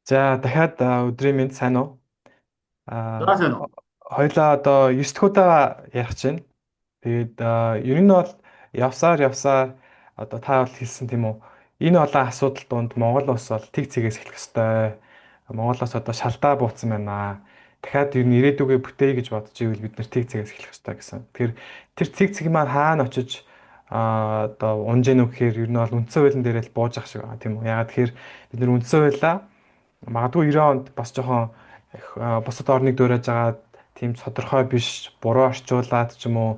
За дахиад өдрийн мэнд сайн уу? За Аа сайн уу. хоёлаа одоо 9 дахь удаа ярих чинь. Тэгээд ер нь бол явсаар явсаар одоо та бол хэлсэн тийм үү? Энэ олон асуудал донд Монгол улс бол тэг цэгээс эхлэх ёстой. Монголоос одоо шалдаа бууцсан байна. Дахиад ер нь ирээдүгөө бүтээе гэж бодож ивэл бид нэр тэг цэгээс эхлэх ёстой гэсэн. Тэгэхээр тэр тэг цэг маань хаана очиж одоо унж ийн үгэхээр ер нь бол үндсэн хуулийн дээрээ л бууж ах шиг байгаа тийм үү? Ягаад тэгэхээр бид нэр үндсэн хуулиа магадгүй 90 онд бас жоохон бусад орныг дуурайж байгаа тийм тодорхой биш буруу орчуулад ч юм уу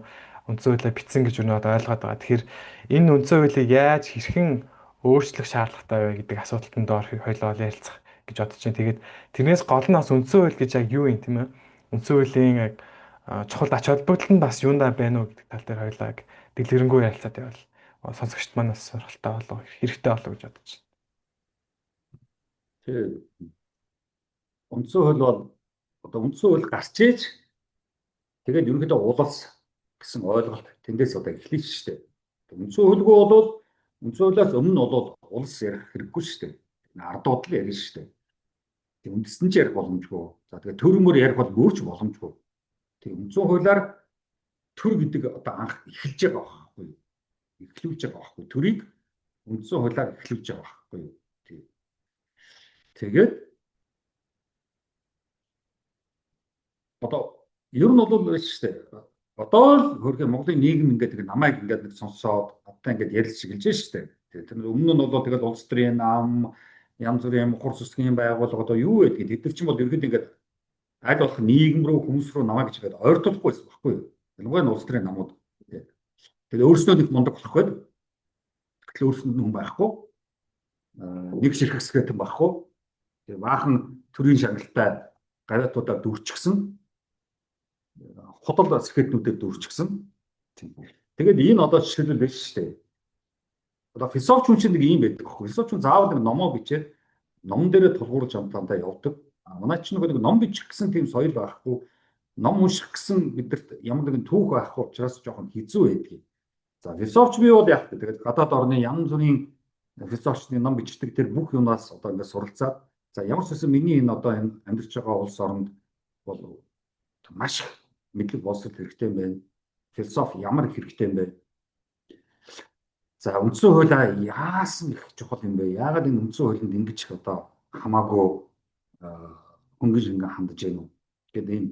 үндсэн хуулиа бичсэн гэж өнөөд ойлгоод байгаа. Тэгэхээр энэ үндсэн хуулийг яаж хэрхэн өөрчлөх шаардлагатай вэ гэдэг асуултанд доор хоёлоо ярилцах гэж бодож байна. Тэгээд тэрнээс гол нь бас үндсэн хууль гэж яг юу юм тийм ээ? Үндсэн хуулийн яг чухал ач холбогдол нь бас юундаа байна уу гэдэг тал дээр хоёлаа яг дэлгэрэнгүй ярилцаад байвал сонсогчд маань бас сонирхолтой болов хэрэгтэй болов гэж бодож байна. Тэгээ үндсэн хууль бол одоо үндсэн хууль гарч ээж тэгээд ерөнхийдөө улс гэсэн ойлголт тэндээс одоо эхлэж штэ. Үндсэн хуульгүй бол үндсэн хуулиас өмнө бол улс ярих хэрэггүй штэ. Ардууд л ярина штэ. Тэг үндэстэн ч ярих боломжгүй. За тэгээд төр мөр ярих бол өөрч боломжгүй. Тэг үндсэн хуулиар төр гэдэг одоо анх эхэлж байгаа байхгүй юу? Эхлүүлж байгаа байхгүй. Төрийг үндсэн хуулиар эхлүүлж байгаа байхгүй юу? Тэгээд одоо ер нь бол биш шүү дээ. Одоо л хөргөө Монголын нийгэм ингээд нэг намайг ингээд нэг сонсоод одоо ингээд ярилж шигэлж шүү дээ. Тэгээд тэр өмнө нь бол тэгээд улс төрийн нам янз бүрийн мухар сүсгийн байгууллага одоо юу байдгийг тэд нар ч юм бол ерөөд ингээд аль болох нийгэм рүү хүмүүс рүү намайг гэж ингээд ойртуулахгүй байсан байхгүй юу? Ялангуяа улс төрийн намууд. Тэгээд өөрснөө нэг мундаг болох байд. Гэтэл өөрснөө хүн байхгүй. Нэг ширхэгсгээд байхгүй. Тэгээд баахан төрийн шагналтай гавьяатуудаар дүрчихсэн хотол сэхэтнүүдэд дүүрчихсэн. Тэгээд энэ одоо жишээлбэл биш шүү дээ. Одоо философч хүн чинь нэг юм байдаг аахгүй. Философч хүн заавал нэг номоо бичээд ном дээрээ тулгуурж амтаандаа явдаг. Манай чинь нэг ном бичих гэсэн тийм соёл байхгүй. Ном унших гэсэн бидэрт ямар нэгэн түүх байхгүй учраас жоохон хэцүү байдаг. За философч бий бол яг тэгээд гадаад орны янз бүрийн философчны ном бичдэг тэр бүх юмнаас одоо ингээд суралцаад за ямар ч үсэн миний энэ одоо энэ амьдарч байгаа улс оронд бол маш мэдлэг боловсрол хэрэгтэй юм байна. Философи ямар их хэрэгтэй юм бэ? За үндсэн хуулиа яасан их чухал юм бэ? Яагаад энэ үндсэн хуулинд ингэж их одоо хамаагүй хөнгөж ингээ хандж байна уу? Гэт энэ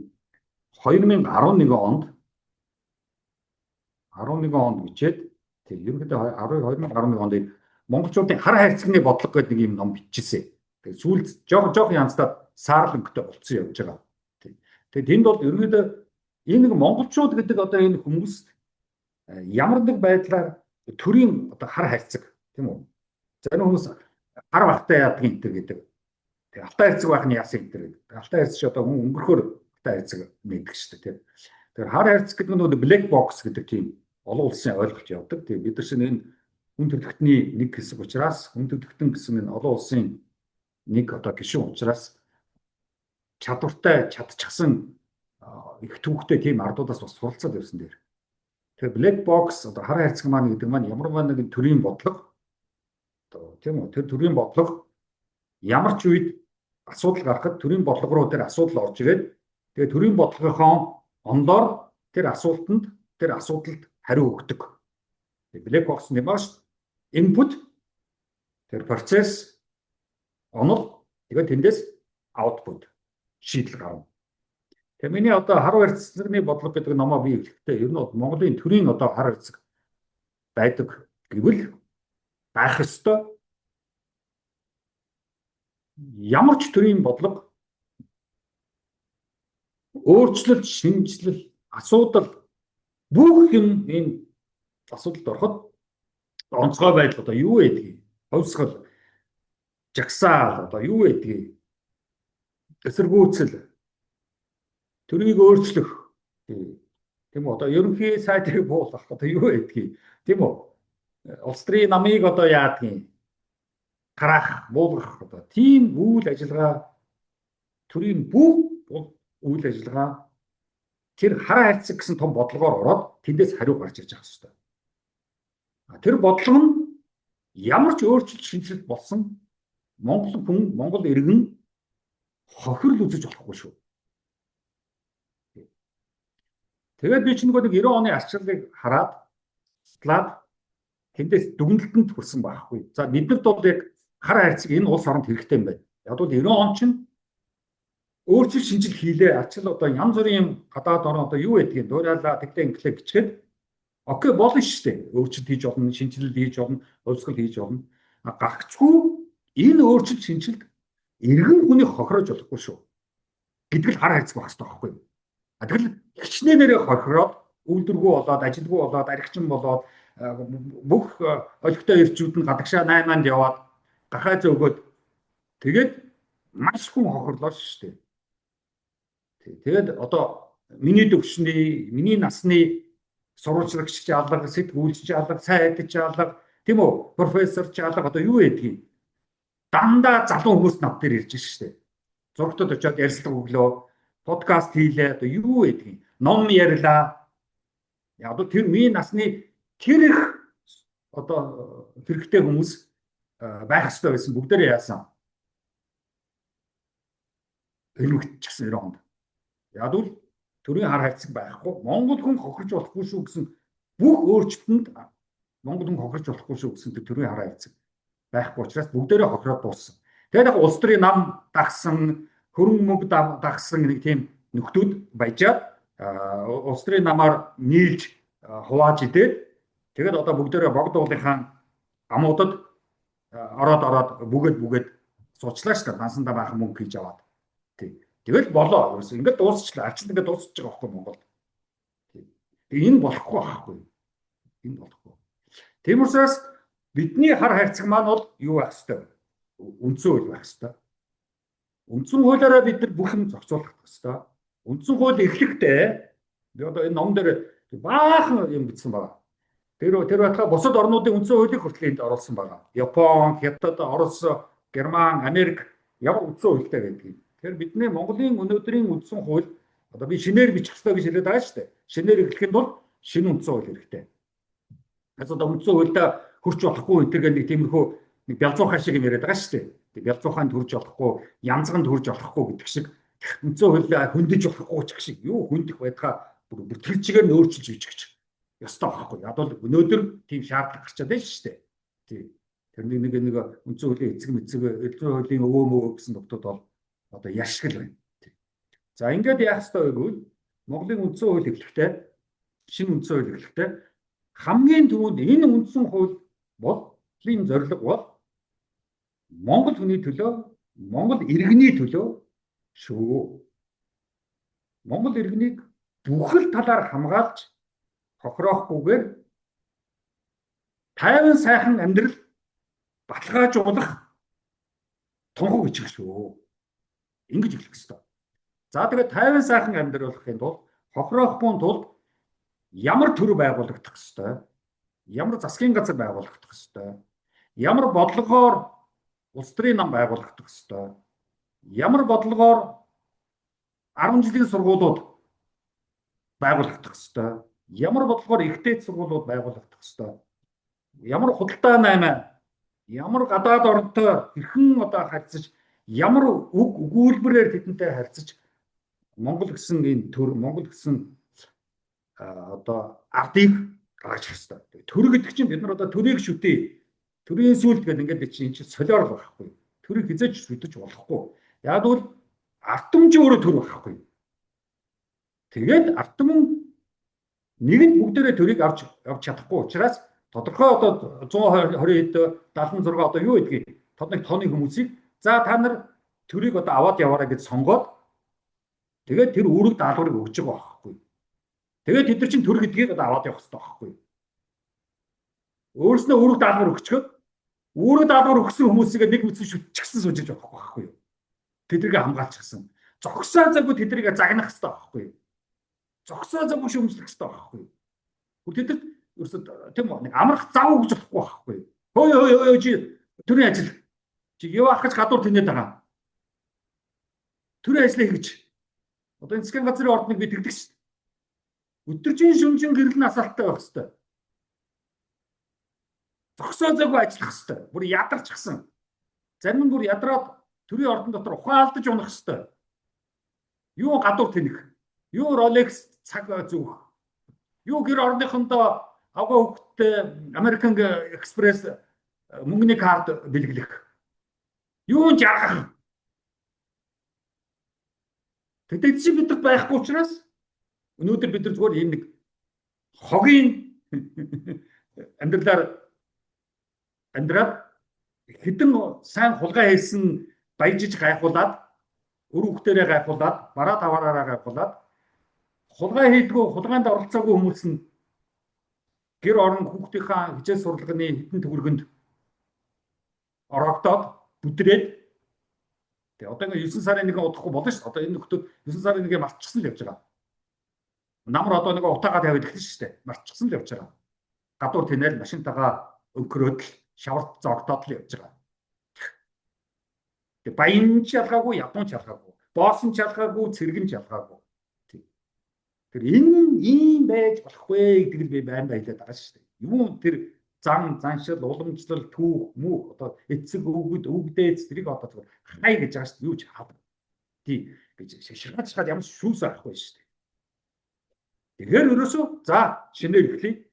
2011 онд бичээд тийм ерөнхийдөө 2011 онд монголчуудын хар хайрцагны бодлого гэдэг нэг юм ном биччихсэн. Тэгээд сүүлд жоох янзлаад саарлангтай болцсон явж байгаа. Тэгээд энд бол ерөнхийдөө энэ нэг монголчууд гэдэг одоо энэ хүмүүс ямар нэг байдлаар төрийн одоо хар хайрцаг тийм үү? Зарим хүмүүс хар багтай яадаг энэ гэдэг. Тэг алтай хайрцаг байх нь яасан энэ гэдэг. Алтай хайрцаг одоо хүн өнгөрөхөөр алтай хайрцаг мэддэг шүү дээ тийм. Тэгэхээр хар хайрцаг гэдэг нь black box гэдэг тийм олон улсын ойлголт явдаг. Тэг бид нар чинь энэ хүн төрөлхтний нэг хэсэг учраас хүн төрөлхтөн гэсэн энэ олон улсын нэг одоо гишүүн учраас чадвартай чадчихсан их түүхтэй тийм ардуудаас бас суралцаад явсан дээр. Тэгэхээр black box одоо хар хайрцаг маань гэдэг маань ямар нэгэн төрлийн бодлого одоо тийм үү тэр төрлийн бодлого ямар ч үед асуудал гарахад төрлийн бодлого руу тэр асуудал орж ирээд тэгээ төрлийн бодлогынхоо ондоор тэр асуудалд хариу өгдөг. Black box нь маш input тэр процесс онол тэгээд тэндээс output шийдэл гарна. Тэгээ миний одоо хар хайрцагны бодлого гэдэг номоо би эхлэхдээ ер нь Монголын төрийн одоо хар хайрцаг байдаг гэвэл байх ёстой. Ямар ч төрийн бодлого өөрчлөлт, шинжилэл, асуудал бүх юм энэ асуудалд ороход онцгой байдал одоо юу байдгийг, хувьсгал, жагсаал одоо юу байдгийг, эсэргүүцэл төрийг өөрчлөх тийм үү одоо ерөнхий сайдыг буулгах одоо юу байдгийг тийм үү улс төрийн намыг одоо яадгийг гарах буулгах одоо тийм үйл ажиллагаа төрийн бүх үйл ажиллагаа тэр хар хайрцаг гэсэн том бодлогоор ороод тэндээс хариу гарч ирж байгаа хэрэгтэй. Тэр бодлого нь ямар ч өөрчлөлт шинжилэлт болсон Монгол хүн Монгол иргэн хохирол үзэж болохгүй шүү. Тэгээд би чинь нэг 90 оны арчлалыг хараад тэндээс дүгнэлтэнд хүрсэн байхгүй. За биднэрт бол яг хар хайрцаг энэ улс оронд хэрэгтэй юм байна. Яг бол 90 он чинь өөрчлөлт шинжил хийлээ. Арчил одоо янз бүрийн гадаад орн одоо юу гэдгийг дуурайлаа тэгтээ инглээ гिचгээд окей болно шүү дээ. Өөрчлөлт хийж болно, шинжилэл хийж болно, хувьсгал хийж болно. Гагцгүй энэ өөрчлөлт шинжилт иргэн хүнийг хохирож болохгүй шүү. Гэдэг л хар хайрцаг байх хэрэгтэй байхгүй. Тэгэл хичнээнээрээ хохироод үйлдвэргүй болоод, ажилгүй болоод, аригчин болоод бүх олигтой ирчүүд нь гадагшаа 8-нд яваад гахаа зөөгөөд тэгээд маш хүн хохирлоо шүү дээ. Тэгээд одоо миний төвшний, миний насны сурвалжлагч алга, сэтгүүлч алга, сайдч алга, тийм үү? Профессор ч алга одоо юу гэдгийг дандаа залуу хүмүүс нав дээр ирж шүү дээ. Зургтад очиод ярилцлага өглөө, подкаст хийлээ одоо юу гэдгийг ном ярьлаа. Яг одоо тэр миний насны тэр их одоо хэрэгтэй хүмүүс байх хэрэгтэй байсан бүгдээрээ яасан. Хэлмэгдчихсэн 90 онд. Яг л төрийн хар хайрцаг байхгүй. Монгол хүн хохирч болохгүй шүү гэсэн бүх өөрчлөлтөнд Монгол хүн хохирч болохгүй шүү гэсэн төрийн хар хайрцаг байхгүй учраас бүгдээрээ хохироод дууссан. Тэгээд яг улс төрийн нам дагсан, хөрөн мөг дагсан нэг тийм нөхдүүд баяжаад улс төрийн намаар нийлж хувааж идээд тэгээд одоо бүгдээрээ богд уулынхаа амуудад ороод бүгэд суучлаа шүү дээ. Дансандаа баахан мөнгө хийж аваад. Тэгэл болоо. Ингээд дуусчлаа. Арчил ингээд дуусч байгаа байхгүй Монгол. Тэгээ энэ болохгүй байхгүй. Энэ болохгүй. Тийм учраас бидний хар хайрцаг маань бол юу байх хэвээр үндсэн хууль байх хэвээр. Үндсэн хуулиараа бид нар бүх юм зохицуулах хэвээр. Үндсэн хууль эхлэхдээ би одоо энэ ном дээр баахан юм бичсэн байна. Тэр байтугай бусад орнуудын үндсэн хуулийг хүртэл энд оруулсан байна. Япон, Хятад, Орос, Герман, Америк ямар үндсэн хуультай гэдгийг. Тэгэхээр бидний Монголын өнөөдрийн үндсэн хууль одоо би шинээр бичих хэрэгтэй гэж хэлээд байгаа шүү дээ. Шинээр эхлэхэд бол шинэ үндсэн хууль хэрэгтэй. Тэгээс одоо үндсэн хуультай хурч болохгүй гэдэг нэг тиймэрхүү нэг бялзуухай шиг юм яриад байгаа шүү дээ. Тэг бялзуухайнд хурж болохгүй, янзганд хурж болохгүй гэдэг шиг үндсэн хууль хөндөж болохгүй ч гэх шиг юу хөндөх байдгаа бүр тэр чигээр нь өөрчилж бичих гэж. Ёстой байхгүй. Яг бол өнөөдөр тийм шаардлага гарчаад байна шүү дээ. Тийм. Тэр нэг үндсэн хуулийн эцэг үндсэн хуулийн өвөө мөө гэсэн нотод бол одоо яшгил байна. За ингээд яах ёстой вэ гэвэл Монголын үндсэн хууль эхлэхдээ шинэ үндсэн хууль эхлэхдээ хамгийн түрүүнд энэ үндсэн хууль болын зорилго бол Монгол хүний төлөө, Монгол иргэний төлөө шүү. Монгол иргэнийг бүхэл талаар хамгаалж хохироохгүйгээр тайван сайхан амьдрал баталгаажуулах тунхаг бичиг шүү. Ингэж эхлэх ёстой. За тэгээд тайван сайхан амьдруулахын тулд хохироохгүй тулд ямар төр байгуулагдах ёстой? Ямар засгийн газар байгуулагдах ёстой? Ямар бодлогоор улс төрийн нам байгуулагдах ёстой? Ямар бодлогоор 10 жилийн сургуулиуд байгуулагдах ёстой? Ямар бодлогоор ихтэй сургуулиуд байгуулагдах ёстой? Ямар худалдаа 8, ямар гадаад орнтой хэрхэн одоо харьцаж, ямар үг өгүүлбэрээр тэдэнтэй харьцаж Монгол гэсэн энэ төр, Монгол гэсэн одоо ардыг гаргаж хэвээр. Төр гэдэг чинь бид нар одоо төрийг шүтээ. Төрийн сүлд гэдэг ингээд чинь солиор байхгүй. Төрийг хизээж шүтэж болохгүй. Яг бол ардмж өөрөө төр байхгүй. Тэгээд ардм нэгэнд бүгдээрээ төрийг авч чадахгүй учраас тодорхой одоо 120 хэд 76 одоо юу гэдгийг тодорхой тооны хүмүүсийг за та нар төрийг одоо аваад яваарай гэж сонгоод тэгээд тэр үүрэг даалгаврыг өгч байгаа байхгүй. Тэгээд тэд нар чинь төр гэдгийг одоо аваад явах хэрэгтэй байхгүй. Өөрснөө үүрэг даалгавар өгчгöd үүрэг даалгавар өгсөн хүмүүсийг нэг мэдсэн шүтчихсэн сууж байхгүй юу. Тэднийг хамгаалчихсан. Зогсоо заггүй тэднийг загнах хэрэгтэй байхгүй. Зогсоо заггүй шөмжлөх хэрэгтэй байхгүй. Тэд ерөөсөө тийм нэг амрах зав өгч болохгүй байхгүй. Хөөе чи төрийн ажил. Чи юу ахаж гадуур тэнээд байгаа. Төрийн ажлыг хийж. Одоо энэ засгийн газрын ордныг би тэгдэг шүү. Өдөржин шөмжин гэрэл насалттай байх хэвээр. Зогсоо заггүй ажиллах хэвээр. Бүр ядарчихсан. Зарим нь бүр ядраад төрийн ордон дотор ухаалдаж унах хэвээр. Юу гадуур тэнэх, юу Rolex цаг зүүх, юу гэр орныхондоо авгаа хөвгтөд American Express мөнгөний карт бэлгэлэх. Юу жаргах. Тэд чинь бидэрт байхгүй учраас өнөөдөр бид нар зүгээр ийм нэг хогийн амьдралаар амьдраад хэдэн сайн хулгай хийсэн баяжиж гайхуулаад өр хүүхдэрээ гайхуулаад бараа таваараа гайхуулаад хулгай хийдгүү хулгайнд оролцоогүй хүмүүс нь гэр орон хүүхдийнхаа хичээл сурлагын хэдэн төгрөгөнд орогдоод бүдрээд тэгээ одоо ингээ 9 сарын 1 удахгүй болно шүү дээ. Одоо энэ нөхдөө 9 сарын 1-ийг мартчихсан л явж байгаа. Намар одоо нэг утаагаа тавиад эхэлсэн шүү дээ. Мартчихсан л явж байгаа. Гадуур тэнэл машинтагаа өнгөрөөд л шаварт зогтоод л явж байгаа. Тэгээ баян ч ялгаагүй, ядуун ч ялгаагүй, боосон ч ялгаагүй, цэргэн ч ялгаагүй. Тэр энэ ийм байж болохгүй гэдэг л би байнга хэлээд байгаа шүү дээ. Юу тэр заншил, уламжлал, түүх, мөнх одоо эцэг өвгөд, өвгдээ зэрэг одоо зүгээр хай гэж байгаа шүү дээ. Юу ч хав. Тий гэж шаширгаач ямар шүүс авахгүй шүү дээ. Тэгэхээр ерөөсөө за шинээр эхлэе.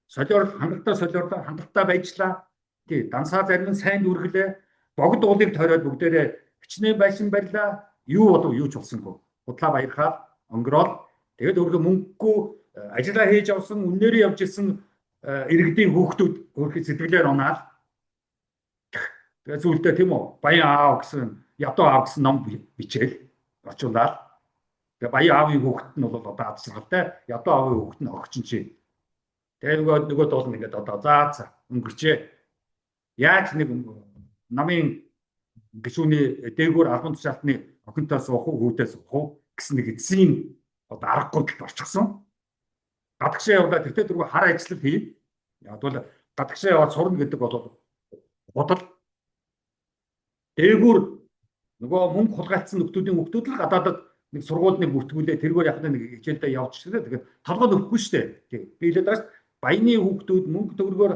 Солиор хангалттай байжлаа. Тий дансаа зарим нь сайн дүргэлээ. Богд уулыг тойроод бүгдээрээ хичнээн байшин барьлаа. Юу болов юу ч болсонгүй. Худлаа баярхаад өнгөрөөл. Тэгээд өөрөө мөнгөгүй ажиллаа хийж авсан үннээрээ явж исэн иргэдийн хүүхдүүд өөрхий сэтгэлээр унаал. Тэгээд зүйлдээ тийм үү баян аав гэсэн ядуу аав гэсэн ном бичээл орчуулаад. Тэгээд баян аавын хүүхэд нь бол одоо азсаргалтай ядуу аавын хүүхэд нь огчин чи. Тэгээд нөгөө тоол нэгэд одоо заа өнгөрчээ. Яаж нэг намын гişүүний дээгүүр албан тушаалтны охинтой суух уу хүүдээ суух уу гэсэн нэг эцсийн одоо аргагүй орчихсон. Гадагшаа явлаа тэртээ дөрвө хар ажил хий. Яг бол гадагшаа яваад сурна гэдэг бол бодол. Дээгүүр нөгөө мөнгө хулгайлцсан нөхдүүд л гадаадад нэг сургуульд нэг бүртгүүлээ тэргээр яг нэг хичээлдээ явж шээ. Тэгээд толгойд өгөхгүй шүү дээ. Би хэлээд байгаа шүү. Баяны хүүхдүүд мөнгө төгрөгөөр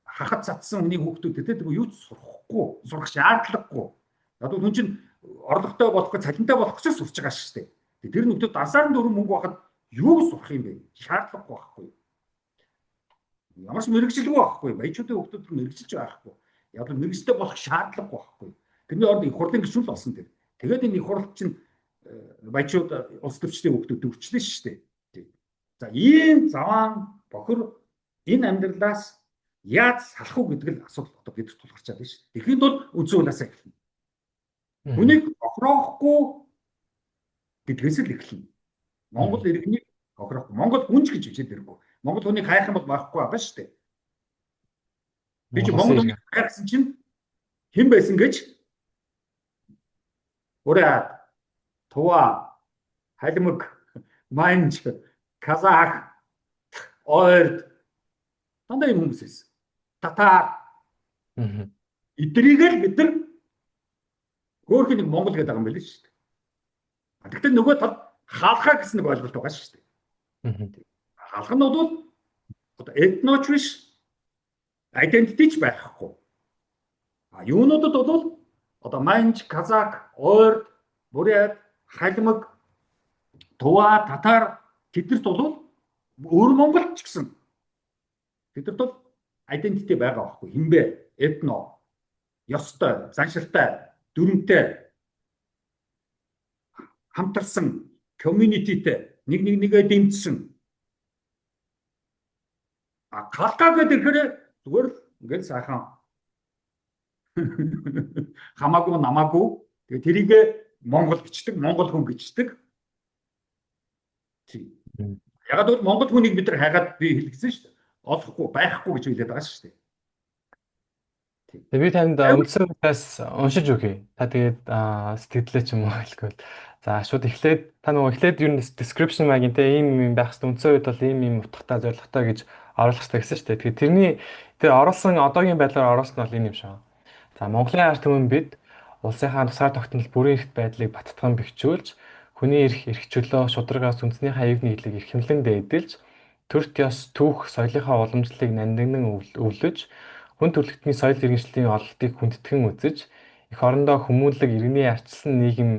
хахад цацсан хүний хүүхдүүд тэртээ юу ч сурахгүй, сурах шаардлагагүй. Яг бол хүн чинь орлоготой болохгүй, цалинтай болох гэж сурч байгаа шүү дээ. Тэр нөхдүүд дансаар дөрөв мөнгө байхад юу сурах юм бэ? Шаардлагагүй байхгүй. Ямар ч мэрэгжилгүй байхгүй. Баячуудын хүүхдүүд мэрэгжилж байхгүй. Яг л мэрэгчлээ болох шаардлагагүй байхгүй. Тэрний оронд их хурлын гишүүн л болсон тэр. Тэгээд энэ их хурл чинь баячууд улс төвчдийн хүүхдүүд өвчлээ шүү дээ. За ийм заваан бохор энэ амьдралаас яаж салах уу гэдэг л асуудал одоо бид тулгарч байгаа шүү дээ. Тэгэхэд бол үзэн унаасаа эхэлнэ. Хүнийг бохироохгүй гэдгээс л эхэлнэ. Монгол иргэнийг бохироохгүй. Монгол хүнч гэж бичээд иргүү. Монгол хүнийг хайх юм бол байхгүй байгаа шүү дээ. Би чи Монгол хүнийг хайхсан чинь хэн байсан гэж Уряд, Тува, Халимаг, Манж, Казах, Ойрд дандаа юм хүмүүс байсан. Татар. Эдрийг л бид нар хөөх нэг Монгол гэдэг юм байл шүү дээ. Гэхдээ нөгөө тал хаалхаа гэсэн нэг ойлголт байгаа шүү дээ. Хаалх нь бол одоо этноч биш, identity ч байхгүй. Юунуудад бол одоо Манж, Казак, Ойрд, Бурят, Халимаг, Тува, Татар тэдэрт бол өөр монголч гэсэн. Тэдэрт бол identity байгаа байхгүй. Хинбэ, этно, ёстой, заншилтай, дүрмтэй, хамтарсан, communityтэй, нэгээ дэмжсэн. Калка гэдэг ихээр зүгээр л ингээд сайхан хамаагүй намаагүй тэгээ тэрийг Монгол бичдэг, Монгол хүн бичдэг. Ягаад гэвэл Монгол хүнийг бид нар хайгаад би хэлгэсэн шүү дээ. Олохгүй, байхгүй гэж хэлээд байгаа шүү дээ. Тэгээ би танд үндсэн утгаас уншиж өгье. Та тэгээд сэтгэлдээ ч юм уу хэлэхгүй. За шууд эхлээд та нөгөө эхлээд юу description маягийн те ийм байх хэвээр үндсэн үед бол ийм утгатай зорилготой гэж оруулах хэрэгтэй гэсэн шүү дээ. Тэгэхээр тэр оруулсан одоогийн байдлаар оруулсан нь бол энэ юм шиг. За Монголын ард түмэн бид улсынхаа тусгаар тогтнол бүрэн эрхт байдлыг баттган бэхжүүлж, хүний эрх чөлөө, шударгаас үндэсний хаяг нийтлэг эрхэмлэн дээдэлж, төрт ёс, түүх, соёлынхаа уламжлалыг нандинан өвлөж, хүн төрөлхтний соёл иргэншлийн ололтыг хүндэтгэн үзэж, эх орондоо хүмүүнлэг иргэний ардчилсан нийгэм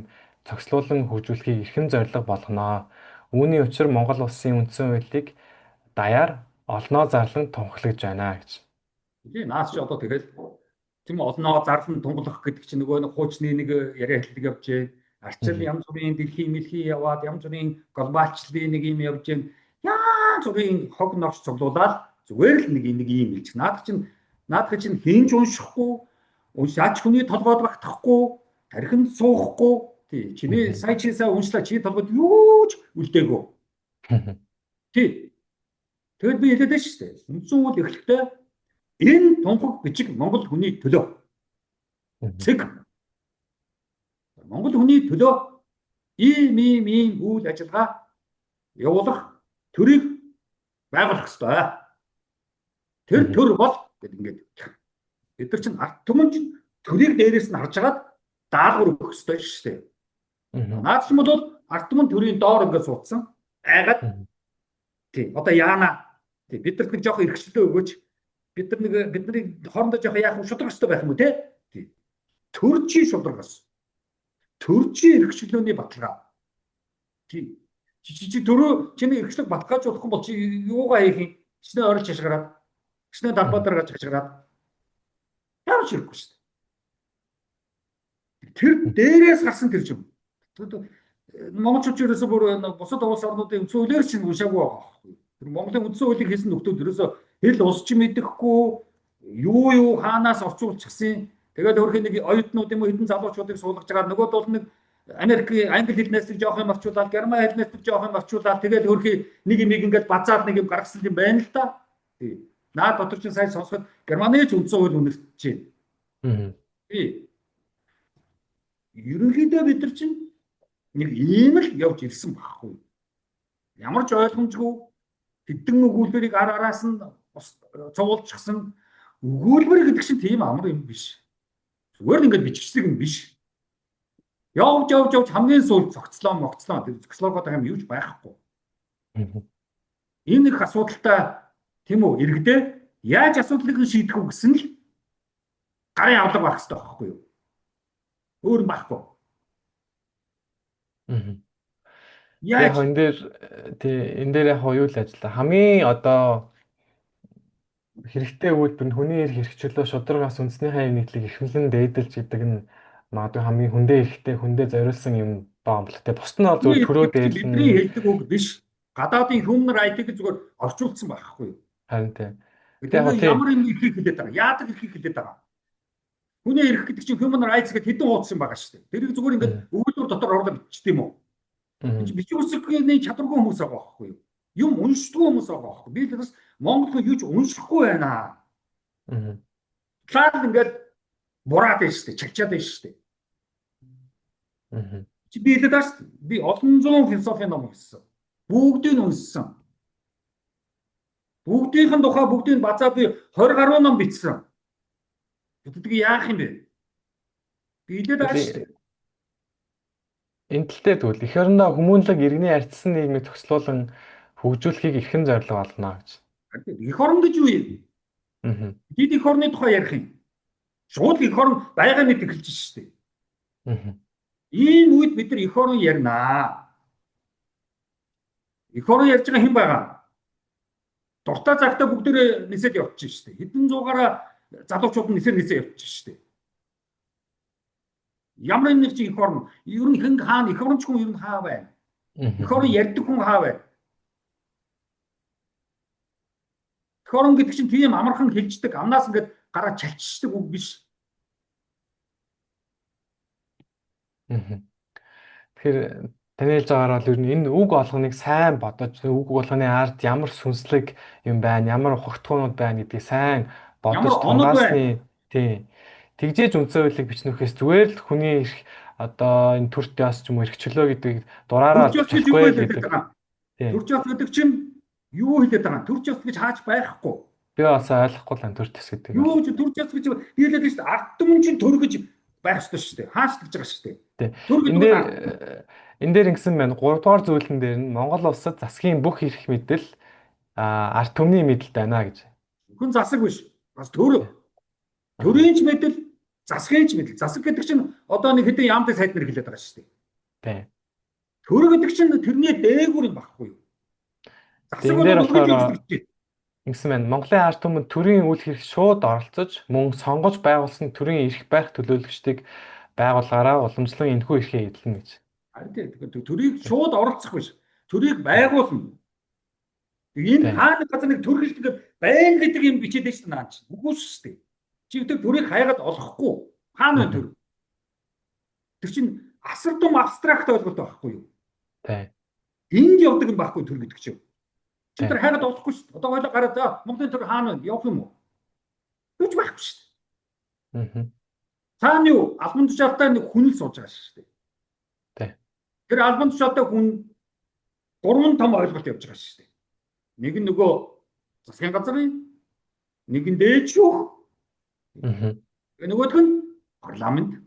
цогцлуулан хөгжүүлэхийг эрхэм зорилго болгоно. Үүний учир Монгол улсын үндсэн хуулийг даяар олноо зарлан тунхаглаж байна гэж. Тийм наас чи одоо тэгэл тийм олноо зарлан тунгалах гэдэг чинь нөгөө нэг хуучны нэг яриа хэлдэг явж байна. Арчил Мгм. янз бүрийн дэлхийн мэлхий яваад янз бүрийн глобалчлалын нэг юм явж байна. Янз бүрийн хог новш цуглуулаад зүгээр л нэг юм хэлж. Наадах чинь хинж уншихгүй, ач хүний толгойд багтахгүй, тархинд суухгүй. Тий чиний Мгм. сая чи сая уншлаа чи толгойд юу ч үлдээгүү. Тий тэгэл би хэлээд байна шүү дээ. Үндсэн үйл эхлэхдээ энэ тунхаг бичиг Монгол хүний төлөө. Мгм. Цэг Монгол хүний төлөө ийм үйл ажиллагаа явуулах төрийг байгуулах ёстой. Тэр Мгм. төр бол гэдэг ингээд бид нар чинь ард түмэн чинь төрийг дээрээс нь харж агаад даалгавар өгөх ёстой шүү дээ. Мгм. Наад чинь бол ард түмэн төрийн доор ингээд суудсан. Айгаад Мгм. тий одоо яана. Тий бид нарт нэг жоох эрхчлөө өгөөч. Бидний хоорондоо жоох яах шудрах ёстой байх юм уу те? Тий. Төрчийн шудраг бас. Төрчийн эрхчлөөний баталгаа. Тий. Чи дөрөв чиний эрхчлэг баталгааж болохгүй бол чи юугаа хийх юм? Чинээ орж шашгараад, чинээ далбаа Мгм. дээр гаж хашгараад ямар ч хэрэггүй шүү дээ. Тэр дээрээс гарсан тэр юм. Монголчууд ерөөсө бүр бусад улс орнуудын үндсэн хуулиар чинь уншаагүй байгаа байхгүй. Тэр Монголын үндсэн хуулийг хийсэн нөхдүүд ерөөсө хэл ус ч мэдэхгүй юу хаанаас орчуулчихсан. Тэгээд өөрхийн нэг оюутнууд юм уу хэдэн залуучуудыг суулгаж байгаа. Нөгөөд бол нэг Америк англи хэлнээс нэг жоох юм орчуулаад, герман хэлнээс нэг жоох юм орчуулаад тэгээд өөрхийн нэг юм ингээд базаад нэг юм гаргасан юм байна л да. Тий. Наад дотор чинь сайн сонсоход Германы ч үндсэн хууль үнэртэж байна. Мгм. Тий. Ерөнхийдөө бид нар чинь нэг ийм л явж ирсэн байхгүй. Ямар ч ойлгомжгүй хэдэн өгүүлбэрийг араас нь цовуулчихсан. Өгүүлбэр гэдэг чинь тийм амар юм биш. Зүгээр л ингээд биччихсэн юм биш. Явж хамгийн сүүлд цогцлоо. Тэр цогцлоогоод юм юуж байхгүй. Мгм. Энэ их асуудалтай тийм үү иргэдээ яаж асуудлыг нь шийдэх үү гэсэн л гарын авлага байх хэрэгтэй байхгүй юу? Өөр байхгүй. Мгм. Тэг яг Яаж энэ дээр тий энэ дээр яг юу л ажиллаа. Хамгийн одоо хэрэгтэй үйлдэл нь хүний эрх эрхчлөө шударгаас үндэснийхээ нийтлэг эрхэмлэн дээдэлж гэдэг нь магадгүй хамгийн хүндээ эрэхтэй хүндээ зориулсан юм баа юм л тэ. Бусд нь бол зөвхөн төрөө гэдэг чинь бидний дээдлэн хэлдэг үг биш. Гадаадын human right-ыг зүгээр орчуулсан байхгүй юу? харин тэ. Тэг яг Тэр тий. ямар юм эрхийг хэлээд байгаа. Яадаг эрхийг хэлээд байгаа. Хүний эрх гэдэг чинь human rights гэдэг хэдэн хуудас юм байгаа шүү дээ. Тэрийг зүгээр ингээд Мгм. өгүүлбэр дотор оруулаад бичдэг юм уу? Мгм. Бичиг үсгийн чадваргүй хүмүүс байгаа байхгүй юу? Юм уншдаггүй хүмүүс байгаа байхгүй юу? Би л бас Монгол хүн юу ч уншихгүй байна. Мгм. Лаад ингээд бураад байна шүү дээ. Чагчаад байна шүү дээ. Мгм. Чи би хэлээд байгаа шүү дээ. Би олон зуун философийн ном уншсан. Бүгдийг нь уншсан. Бүгдийнхэн тухай бүгдийг базаа би 20 гаруй ном бичсэн. Тэдгийг яах юм бэ? Би хэлээд байгаа шүү Тэгэл дээ. энэ тал дээр тэгвэл эх орондоо хүмүүнлэг иргэний ардчсан нийгмийг цогцлуулан хөгжүүлэхийг эрхэм зорилго олно гэж. Эх орн гэж юу юм? Мгм. Дид эх орны тухай ярих юм. Шууд эх орн байгааны мэд эхэлж шүү дээ. Мгм. Ийм үед бид нар эх орн ярина. Эх орн ярьж байгаа хэн байгаа? Дуртай цагтаа бүгдээрээ нисээд явчих шүү дээ. Хэдэн зуугаараа залуучууд нь нисээд явчих шүү дээ. Ямар нэг чи эх орн ер нь хэн хаана эх оронч хүн ер нь хаа байна? Эх орн Мгм. ярьдаг хүн хаа байна? Эх орн гэдэг чинь тийм амархан хэлждэг, амнаас ингээд гараа чалчдаг үг биш. Мгм. Тэгэхээр таны хэлж байгаагаар бол ер нь энэ үг олгоныг сайн бодож, үг болгоны ард ямар сүнслэг юм байна, ямар ухагтхуунууд байна гэдгийг сайн Ямар бодож оног байна? тунгаасны тий. Тэгжээж үндсэн хуулийг бичнэхээс зүгээр л хүний эрх одоо энэ төрт яс ч юм уу эрх чөлөө гэдэг дураараа Төрч ёс гэж юу болохгүй л хэлээд гэдэг. байгаа? Тий. Төрч ёс гэдэг чинь юу хэлээд байгаа? Төрч ёс гэж хаач байхгүй. Би бас ойлгохгүй л төрт яс гэдэг нь бол. Юу ч төрч ёс гэж хэлээд шүү дээ. Ард түмэн чинь төр гэж байх ёстой шүү дээ. Хаач гэж байгаа шүү дээ. Тий. Төр гэдэг Энэ нь дээр ард түмэн. энэ дээр ингэсэн байна. 3 дугаар зүйлэн дээр нь Монгол улсад засгийн бүх эрх мэдэл ард түмний мэдэлд байна гэж. Хүн засаг биш. Бас төр. Аа. Төрийн ч мэдэл, Засгийн ч мэдээ. Засаг гэдэг чинь одоо нэг хэдэн яамтай сайд нар хэлээд байгаа шүү дээ. Тий. Төрөг гэдэг чинь тэрний дээгүүр юм багхгүй юу? Тэгээ Засаг энэ бол дээр үргэлж болохоор үйлчлэгчтэй. ингэсэн байна. Монголын ард түмэнд төрийн үйл хэрэг шууд оролцож, мөн сонгож байгуулсан төрийн эрх байх төлөөлөгчдийг байгуулгаараа уламжлан энэхүү эрхээ эзлэнэ гэж. Харин тийм төрийг Тий. шууд оролцох биш. Төрийг Тий. байгуулна. Энэ Тий. хаана газар нэг төр гэж тэгээд байн гэдэг юм бичээд байж та наач. Үгүй шүү дээ. Чи гэдэг төрийг хаягаад олохгүй. Хаана вэ Мгм. төр? Тэр чинь асар том абстракт ойлголт байхгүй юу? Тий. Энд явдаг юм байхгүй төр гэдэг чинь. Чи Тий. тэр хайгаад олохгүй шүү дээ. Одоо хойлоо гараад за Монголын төр хаана вэ? Явах юм уу? Юу ч байхгүй шүү дээ. Мгм. Цаана юу? Албан тушаалтай нэг хүн л сууж байгаа шүү дээ. Тий. Тэр албан тушаалтай хүн гурван том ойлголт явж байгаа шүү дээ. Нэг нь нөгөө засгийн газрын, нэг нь дээд шүүх, Мгм. нөгөөх нь парламент.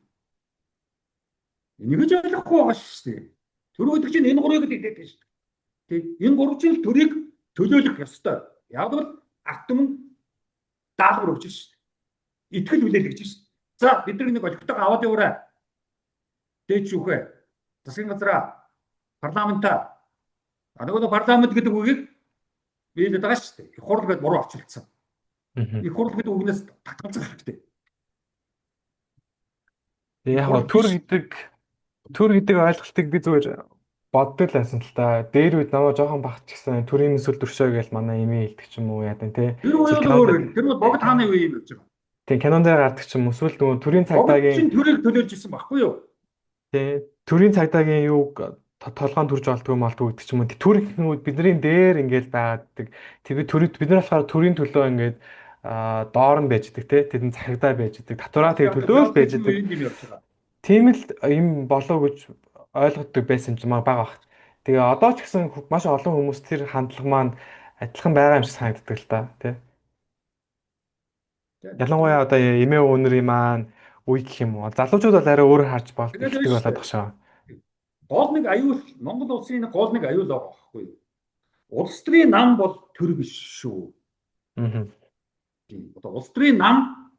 Энийг ч ойлгохгүй байгаа шүү дээ. Төр гэдэг чинь энэ гурыг л хэлээд байна шүү дээ. Тэг энэ гурав чинь л төрийг төлөөлөх ёстой. Яг бол ард түмэн даалгавар өгч шүү дээ. Итгэл хүлээлгэж шүү дээ. За бид нар нэг олигтойгоо аваад яваарай. Дээд шүүхээ, засгийн газраа, парламентаа. Нөгөө парламент гэдэг үгийг биелээд байгаа шүү дээ. Их хурл гэдээ буруу авчилсан. Мгм. Их хурл гэдэг үгнээс татгалзах хэрэгтэй. Тэгээ Их яг хурл гоо биш. төр гэдэг ойлголтыг би зүгээр боддог л байсан л та. Дээр үед намайг жоохон багч гэсэн төрийн эсвэл төршөө гэж манай имэйл хэлдэг ч юм уу яа гэдэг те. Тэр үе Эсвэл бол өөр юм. Тэр бол богд хааны үе юм гэж байна. тийм кинон дээр гардаг ч юм уу эсвэл нөгөө төрийн Богд цагдаагийн чинь төрийг төлөөлж исэн баггүй юу? тий төрийн цагдаагийн юуг толгойн төрж олдгүй молдгүй гэдэг ч юм уу. Төр гэхнүүд бидний дээр ингээд байгааддаг. Тэгээ бид нар болохоор төрийн төлөө ингээд доор нь байж идэг те. Тэд нь цагдаа байж идэг. Татвараа тэгээ төлөөл байж Феодализм идэг. үеийн юм явж байгаа. Тийм л юм болоо гэж ойлгодог байсан юм бага бах. Тэгээ одоо ч гэсэн маш олон хүмүүс тэр хандлага маань адилхан байгаа юм шиг санагддаг л та тий. Ялангуяа одоо эмээ өвнөрийн маань үе гэх юм уу. Залуучууд бол арай өөрөөр харж бол Тэгээд эхэлдэг байна шүү болоод дээ. багш аа. Гол нэг аюул, Монгол улсын гол нэг аюул байгаа байхгүй юу? Улс төрийн нам бол төр биш шүү. Аа. Тийм. Одоо улс төрийн нам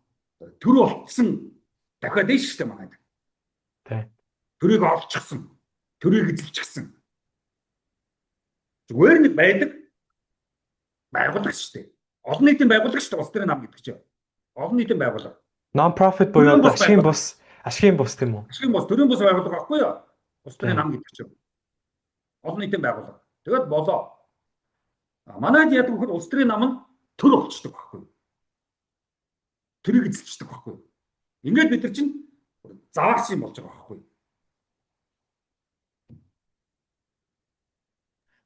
төр болцсон дахиад нь шүү дээ манайд. Тий. Төрийг олчихсан, төрийг эзэлчихсэн. Зүгээр нэг байдаг байгууллага шүү дээ. Олон нийтийн байгууллага шүү дээ улс төрийн нам гэдэг чинь. Олон нийтийн байгууллага. Non profit буюу Төрийн одоо бус байгууллага. ашигын бус тийм үү? Ашигын бус, төрийн бус байгууллага байхгүй юу? Улс төрийн Тий. нам гэдэг чинь. Олон нийтийн байгууллага. Тэгээд болоо. Манайд яадаг вөхөр улс төрийн нам нь төр болчдөг байхгүй юу? Төрийг эзэлчихдэг байхгүй юу? Ингээд бид нар чинь заваарч юм болж байгаа байхгүй юу?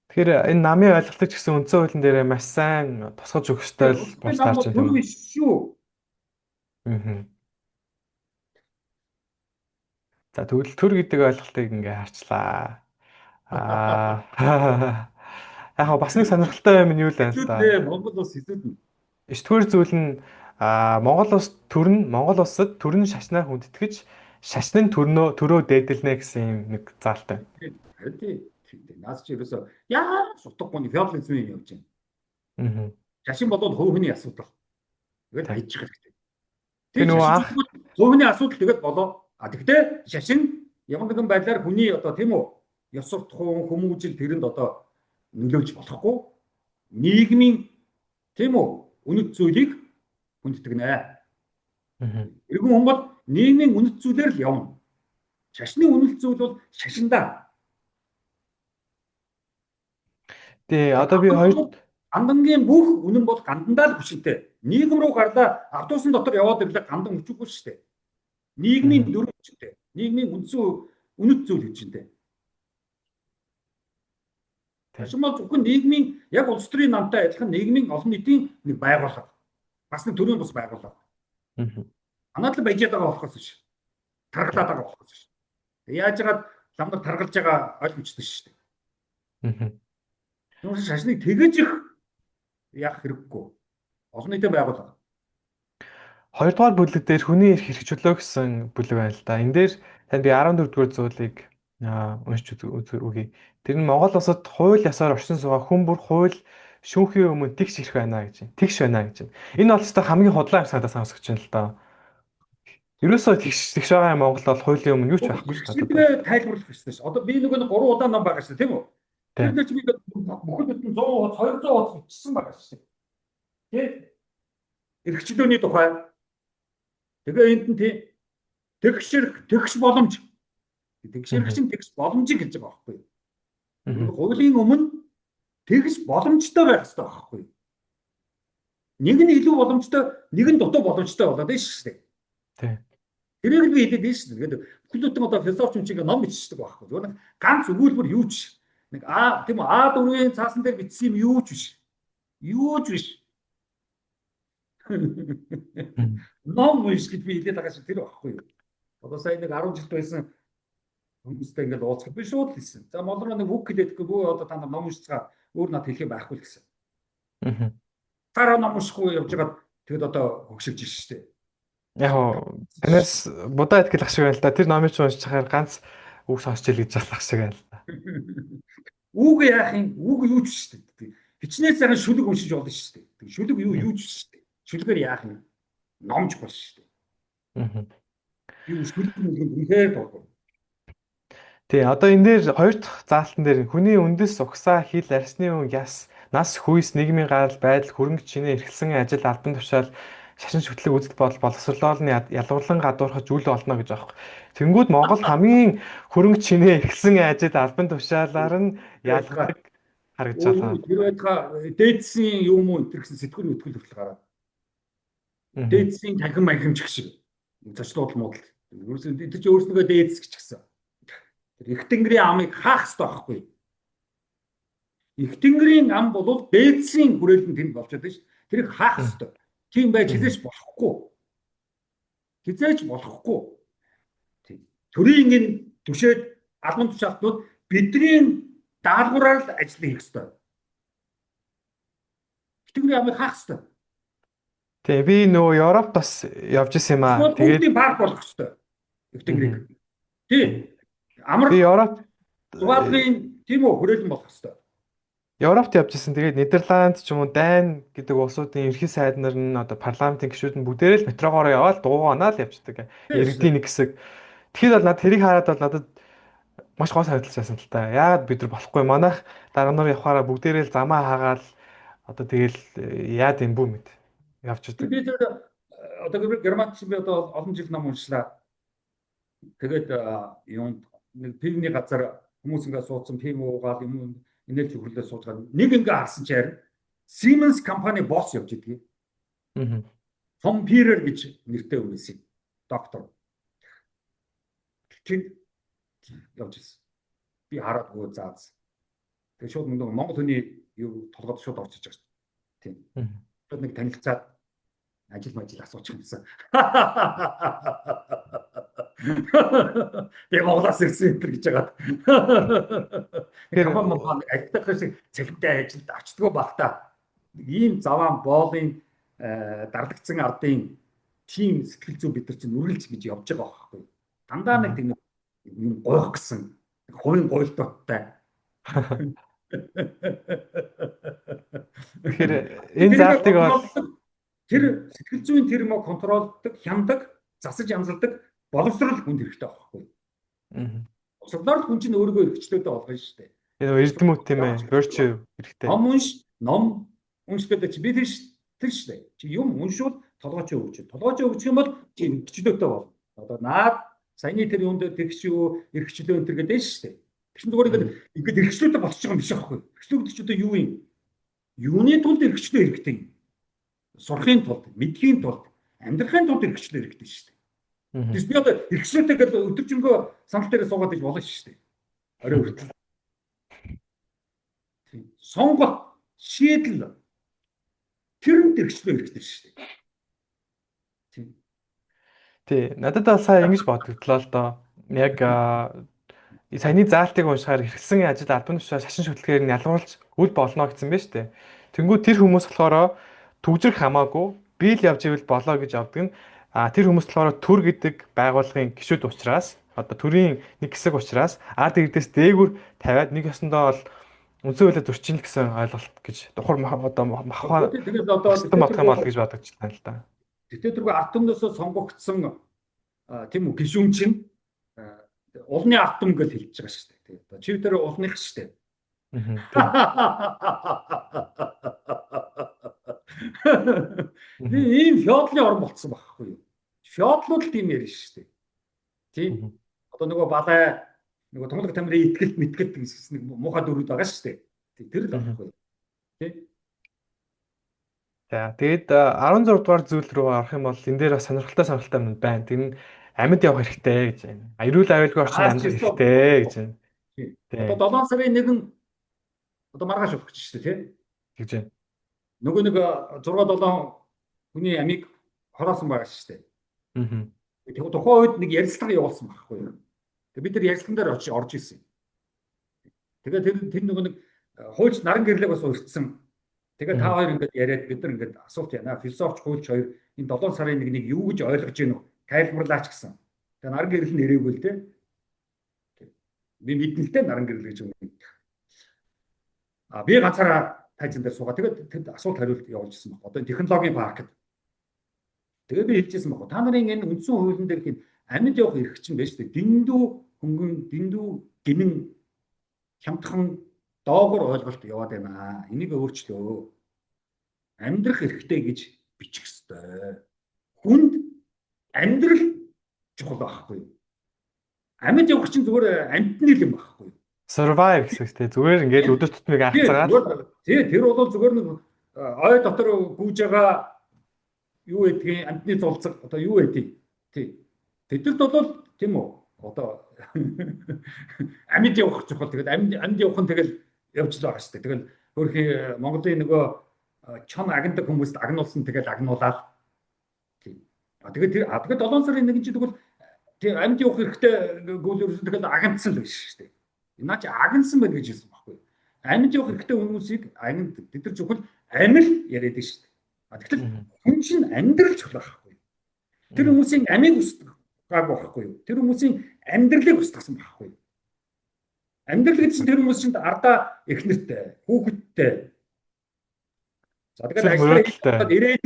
Тэгэхээр энэ намын ойлголтыг ч гэсэн үндсэн хуулийн дээр маш сайн тусгаж өгөхтэй л Улс төрийн болж нам таарч бол байна төр тийм үү? биш шүү. Аа. За тэгвэл төр гэдэг ойлголтыг ингээ харчлаа. Аа. Яг хаа бас нэг сонирхолтой юм нь юу л байна л Хэцүүд да. нэ Монгол улс хэцүүд нь. 9-р зүйл нь Монгол улсад төр нь шашнаар хүндэтгэж шашны нь төрөө дээдэлнэ гэсэн юм нэг заалтай. Харин тийм. Наас чи ерөөсөө яаж утгагүй нэг феодализм юм явж байна. Аа. Шашин бол хувь хүний асуудал. Тэгээд Тийм. хайчих хэрэгтэй. Тэр Тийм нөгөө шашин анх ч хувь хүний асуудал тэгээд болоо. Тэгтээ шашин ямар нэгэн байдлаар хүний одоо тийм үү ёс суртахуун хүмүүжил тэрэнд одоо нөлөөлж болохгүй. Нийгмийн тийм үү үнэт зүйлийг хүндэтгэнэ. Аа. Иргэн хүн бол нийгмийн үнэт зүйлээр л явна. Шашны үнэт зүйл бол шашиндаа. тий одоо би хоёр Гандангийн бүх үнэн бол гандандаа л хүчтэй. Нийгэм рүү гарлаа автобусын дотор яваад ирлээ гандан хүчгүй шүү дээ. Нийгмийн дөрөв хүчтэй. Нийгмийн үнэт зүйл хүчтэй. Шашин бол зөвхөн нийгмийн яг улс төрийн намтай адилхан нийгмийн олон нийтийн нэг байгууллага. Бас нэг төрийн бус байгууллага. Манайд л байж байгаа болохоос биш. Таргалаад байгаа болохоос биш. Яаж яагаад ламдар таргалж байгаа ойлгомжтой шүү дээ. Тэгвэл шашныг тэгэж их яах хэрэггүй. Олон нийтийн байгууллага. Хоёрдугаар бүлэг дээр хүний эрх хэрэгжүүлөө гэсэн бүлэг байна л да. Энэ дээр танд би 14-р зүйлийг уншиж үгэй. Тэр нь Монгол улсад хууль ёсоор оршин суугаа хүн бүр хууль шүүхийн өмнө тэгш ирэх байна гэж байна. Тэгш байна гэж байна. Энэ бол өстой хамгийн худлаа юм санагдаж сонсогч байна л да. Ерөөсөө тэгш байгаа юм Монголд бол хуулийн өмнө юу ч байхгүй шүү дээ надад бол. Тэгшидгээ тайлбарлах хэрэгтэй ш. Одоо би нөгөө 3 удаа ном байгаа ш, тийм үү? Тэр Тий. дээр чи би бүхэл бүтэн 100 хуудас 200 хуудас бичсэн байгаа ш. Тий. Эрхчлөөний тухай. Тэгээ энд нь тий тэгш боломж. Тэгшэрх Мгм. чинь тэгш боломжийг хэлж байгаа байхгүй юу? Мгм. Хуулийн өмнө тэгш боломжтой байх хэрэгтэй байхгүй юу? Нэг нь илүү боломжтой, нэг нь дутуу боломжтой болоод байна шүү дээ. Тий. Тэрийг л би хэлээд байна шүү дээ. Тэгээд бүхэл бүтэн одоо философч юм чинь ном бичдэг байхгүй. Зүгээр нэг ганц өгүүлбэр юу ч нэг тийм үү А4-ийн цаасан дээр бичсэн юм юу ч биш. Юу ч биш. Мгм. Ном биш гэж би хэлээд байгаа шиг тэр байхгүй юу? Одоо сая нэг 10 жил байсан хүмүүстэй ингээд уулзах би шууд хэлсэн. За молроо нэг үг хэлээдгүй бөө одоо та нар ном уншицгаа өөр над хэлэх байхгүй л гэсэн. Мгм. Дараа ном уншихгүй явж байгаад тэгэд одоо хөгшилж ирж штэ. Яг уу танаас будаа итгэл ах шиг байна л да. Тэр номыг ч уншиж чахаар ганц үг сонсч ил гэж болох шиг байна л да. Үг яах юм? Үг юу ч штэ. Хичнээн сайхан шүлэг уншиж болно штэ. Шүлэг юу ч штэ. Шүлгээр яах юм? Номч бол штэ. Мгм. Би шүлэг нэг үнэхээр дургу. Тий, одоо энэ дээр хоёр дахь заалтан дээр хүний үндэс угсаа хил арсны үн яс нас хүйс нийгмийн гарал байдал хөрөнгө чинээ эрхэлсэн ажил албан тушаал шашин шүтлэг үзэл бодол боловсролоолны ядуурлан гадуурхаж үл болно гэж аахгүй. Тэнгүүд Монголд хамгийн хөрөнгө чинээ эрхэлсэн ажил албан тушаалаар нь Байтга ялгадаг харагдж өө байна. тэр байтга дээдсийн юм уу энэ гэсэн сэтгүүл хөтгөл хүртэл гараад. Мгм. Дээдсийн танхим манхимч гэх шиг. Зочлууд муудал. Ерөөсөө тэр чинь өөрснөө дээдс гэж гисэн. Тэр их тэнгэрийн амыг хаах хэрэгтэй байхгүй. Их тэнгэрийн ам бол дээдсийн хүрээлэн тэнд болж байгаа шүү дээ. Тэрийг хаах хэрэгтэй. Тийм байж Мгм. хизээч болохгүй. Хизээч болохгүй. Тийм. Төрийн энэ түшээд албан тушаалтнууд бидний даалгавраар л ажил хийх хэрэгтэй. Их тэнгэрийн амыг хаах хэрэгтэй. Тэгээ би нөгөө Европт бас явж исэн юм аа. Шууд Тэгээд бүгдийн парк болгох хэрэгтэй. Их тэнгэрийг. мгм. Тийм. Би Амрах Европ зугаалгын тийм үү хүрээлэн болох хэрэгтэй. Европт явж исэн. Тэгээд Нидерланд ч юм уу Дайн гэдэг улсуудын ерхий сайд нар нь одоо парламентын гишүүд нь бүгдээрээ л метрогоор яваад дуугаанаа л явждаг. Тийм шүү. Иргэдийн нэг хэсэг. Тэгэхээр бол надад тэрийг хараад бол надад маш гоо санагдаж байсан л та. Яагаад бид нар болохгүй манайх дарга нар явахаараа бүгдээрээ л замаа хаагаал одоо тэгэл яад юм бүү мэд явж идэг. Би тэр одоо Германд чинь би одоо олон жил ном уншлаа. Тэгээд юунд нэг пивний газар хүмүүс ингээ суудсан пив уугаал юм инээлж хөрлөө суудгаад нэг ингээ харсан чи харин Siemens компани босс явж идэгий. Аа. Фон Пирер гэж нэртэй хүмүүс юм. Доктор. Тэнд явж ирсэн. Би хараад гоо зааз. Тэгээд шууд нэг Монгол хүний юу толгойд шууд орж иж байгаа шүү дээ. Тийм. Шууд нэг танилцаад ажил асуучих юмсан. Би Монголоос ирсэн энэ гэж байгаа. Компани ажигдах шиг цалинтай ажилд очтгоо баг та. Ийм заваан боолын дарлагдсан ардын тим сэтгэл зүй бид нар чинь нүрэлж гэж явж байгаа байхгүй. Дандаа нэг тийм юм гоох гэсэн хувийн гойлтоттай. Тэгэхээр энэ заалтыг бол тэр сэтгэл зүйн тэр мө контролдог, хяндаг, засаж амсалдаг боловсрол хүнд хэрэгтэй байхгүй. Боловсролоор хүн чинь өөрийгөө эрхчлөөдөө болгоно шүү дээ. Энэ эрдэмүүд тийм ээ, virtue хэрэгтэй. Ном унш гэдэг чи би тэр шүү дээ. Чи юм уншвал толгойч өгч. Толгойч өгч юм бол чи эрхчлөөдөө болно. Одоо наад саяны тэр юунд тэгш юу эрхчлөө энэ төр гэдэг шүү дээ. Тэгсэн зүгээр ингээд эрхчлөөдөө болчих юм биш аахгүй. Эрхчлөө гэдэг чи одоо юу юм? Юуны тулд эрхчлөө хэрэгтэй юм? Сурахын тулд, мэдхийн тулд, амьдрахын тулд эрхчлөө хэрэгтэй шүү дээ. Тэс би одоо эрхчлөөтэй гэдэг өдөржингөө санал дээр суугаад иж болно шүү дээ. Орой хүртэл. Сонголт, шийдэл тэрэнд эрхчлөө хэрэгтэй шүү дээ. Тий, надад бол сая ингэж бодогдлоо л доо. Яг саяны заалтыг уншихаар хэрэгсэн ажил албан тушаал шашин шүтлгээр нь ялгуулж үл болно гэсэн байна шүү дээ. Тэнгүү тэр хүмүүс болохоор төгжрөх хамаагүй бий л явж ивэл болоо гэж явдаг нь тэр хүмүүс болохоор төр гэдэг байгууллагын гишүүд учраас одоо төрийн нэг хэсэг учраас ард иргэдээс дээгүр тавиад нэг ёсондоо бол үндсэн хуулиар зөрчил гэсэн ойлголт гэж давхар одоо махаа тэгэл одоо бодох юм бол гэж бодож байна л да. Тэгтээ тэргүй ард түмнөөсөө сонгогдсон тийм үү гişүүн чинь улны автом гэж хэлж байгаа шүү дээ. Тэгээ одоо чи тэр улных шүү дээ. Тийм. Ийм феодалын орн болцсон байхгүй юу? Феодлууд л тийм ярина шүү дээ. Тийм. Одоо нөгөө балай нөгөө тунгалаг тамирын итгэлт мэтгэлт гэсэн нэг муухай дөрүүд байгаа шүү дээ. Тэр л байхгүй юу? Тийм. За тэгээд 16 дугаар зүйл рүү орох юм бол энэ дээр бас сонирхолтой юм байна. Тэр нь амьд явах хэрэгтэй гэж байна. Эрүүл аюулгүй орчинд амьдрах хэрэгтэй гэж байна. Одоо 7 сарын 1 одоо маргааш өгч шүү дээ тийм. Гэж байна. Нөгөө нэг 6-7 хүний амийг хороосон байгаа шүү дээ. Тэгэхээр тухайн үед нэг ярилцлага явуулсан байхгүй юу. Тэгээ бид нар ярилцлаган дээр орж ирсэн. Тэгээ тэр нөгөө нэг хуульч наран гэрлэг бас урьдсан. Тэгээ та хоёр ингээд яриад бид нар ингээд асуулт яана. Философч хуульч хоёр энэ 7 сарын 1-ийг юу гэж ойлгож гин үү? Тайлбарлаач гэсэн. Тэгээ наран гэрэл нь ирээгүй л дээ. Би мэднэлтэй наран гэрэл гэж юм. Би ганцаараа тайзан дээр суугаа. Тэгээд тэнд асуулт хариулт явуулжсэн баг. Одоо технологийн паркт. Тэгээ би хэлжсэн баг. Та нарын энэ үндсэн хуулийн дээр хин амьд явах эрх чинь байж тээ. Дэндүү хөнгөн, дэндүү гинэн хямдхан доогор ойлголт яваад байна. Энийг өөрчлөө. Амьдрах эрхтэй гэж бичих ёстой. Хүнд амьдрал чухал байхгүй юу? Амьд явах чинь зүгээр амьтны л юм байхгүй юу? Survive гэсэн үг тийм. Зүгээр ингээд өдөр тутмыг аргацаагаад. Тэр бол зүгээр нэг ой дотор гүйж байгаа юу гэдгийг амьтны зулцаг одоо юу гэдэг. Тий. Тэдэрт бол тийм үү? Одоо амьд явах чухал. Тэгээд амьд явах нь тэгэл явж л байгаа шүү дээ. Тэгэл хөрхи Монголын нөгөө чон агндаг хүмүүст агнуулсан тэгэл агнуулаад. Тий. Тэгээд 7 сарын 1 чинь тэгвэл тий амьд явах хэрэгтэй гол ерөөсөө тэгэл агнцсан л биш шүү дээ. Наа чи агнсан байд гэж хэлсэн байхгүй юу? Амьд явах хэрэгтэй хүмүүсийг агнад бид нар зөвхөн амил яриад байна шүү дээ. Тэгтэл хүн чинь амьдрал чухал байхгүй юу? Тэр хүмүүсийн амийг устгаагүй байхгүй юу? Тэр хүмүүсийн амьдралыг устгасан байхгүй юу? Амьдрал гэдэг чинь тэр хүмүүс чинь ардаа эхнэртэй, хүүхэдтэй. За тэгэхээр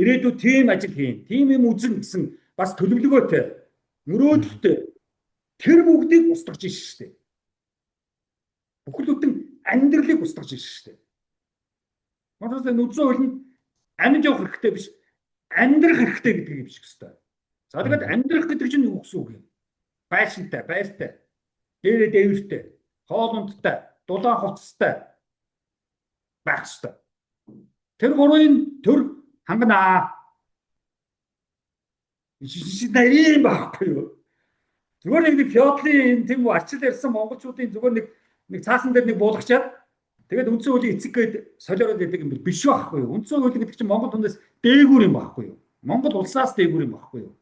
ирээдүйд тийм ажил хийн, тийм юм үзэн гэсэн бас төлөвлөгөөтэй, мөрөөдөлтэй тэр бүгдийг устгаж ийн шүү дээ. Бүхэлдэн амьдралыг устгаж ийн шүү дээ. Монголын үндсэн хуулинд амьд явах хэрэгтэй биш, амьдрах хэрэгтэй гэдгийг бичих ёстой. За тэгээд амьдрах гэдэг чинь юу гэсэн үг юм? Байшинтай, байртай, дээрээ дээвэртэй, хоолундтай, дулаан хувцастай байх ёстой. Тэр гурвын төр ханганаа. Ийм байхгүй юу? Зүгээр нэг феодлын тийм үү арчил ярьсан монголчуудын зүгээр нэг цаасан дээр нэг буулгачаад тэгээд үндсэн хуулийн эцэг гээд солиороод яадаг юм биш байхгүй юу? Үндсэн хууль гэдэг чинь Монгол хүнээс дээгүүр юм байхгүй юу? Монгол улсаас дээгүүр юм байхгүй юу?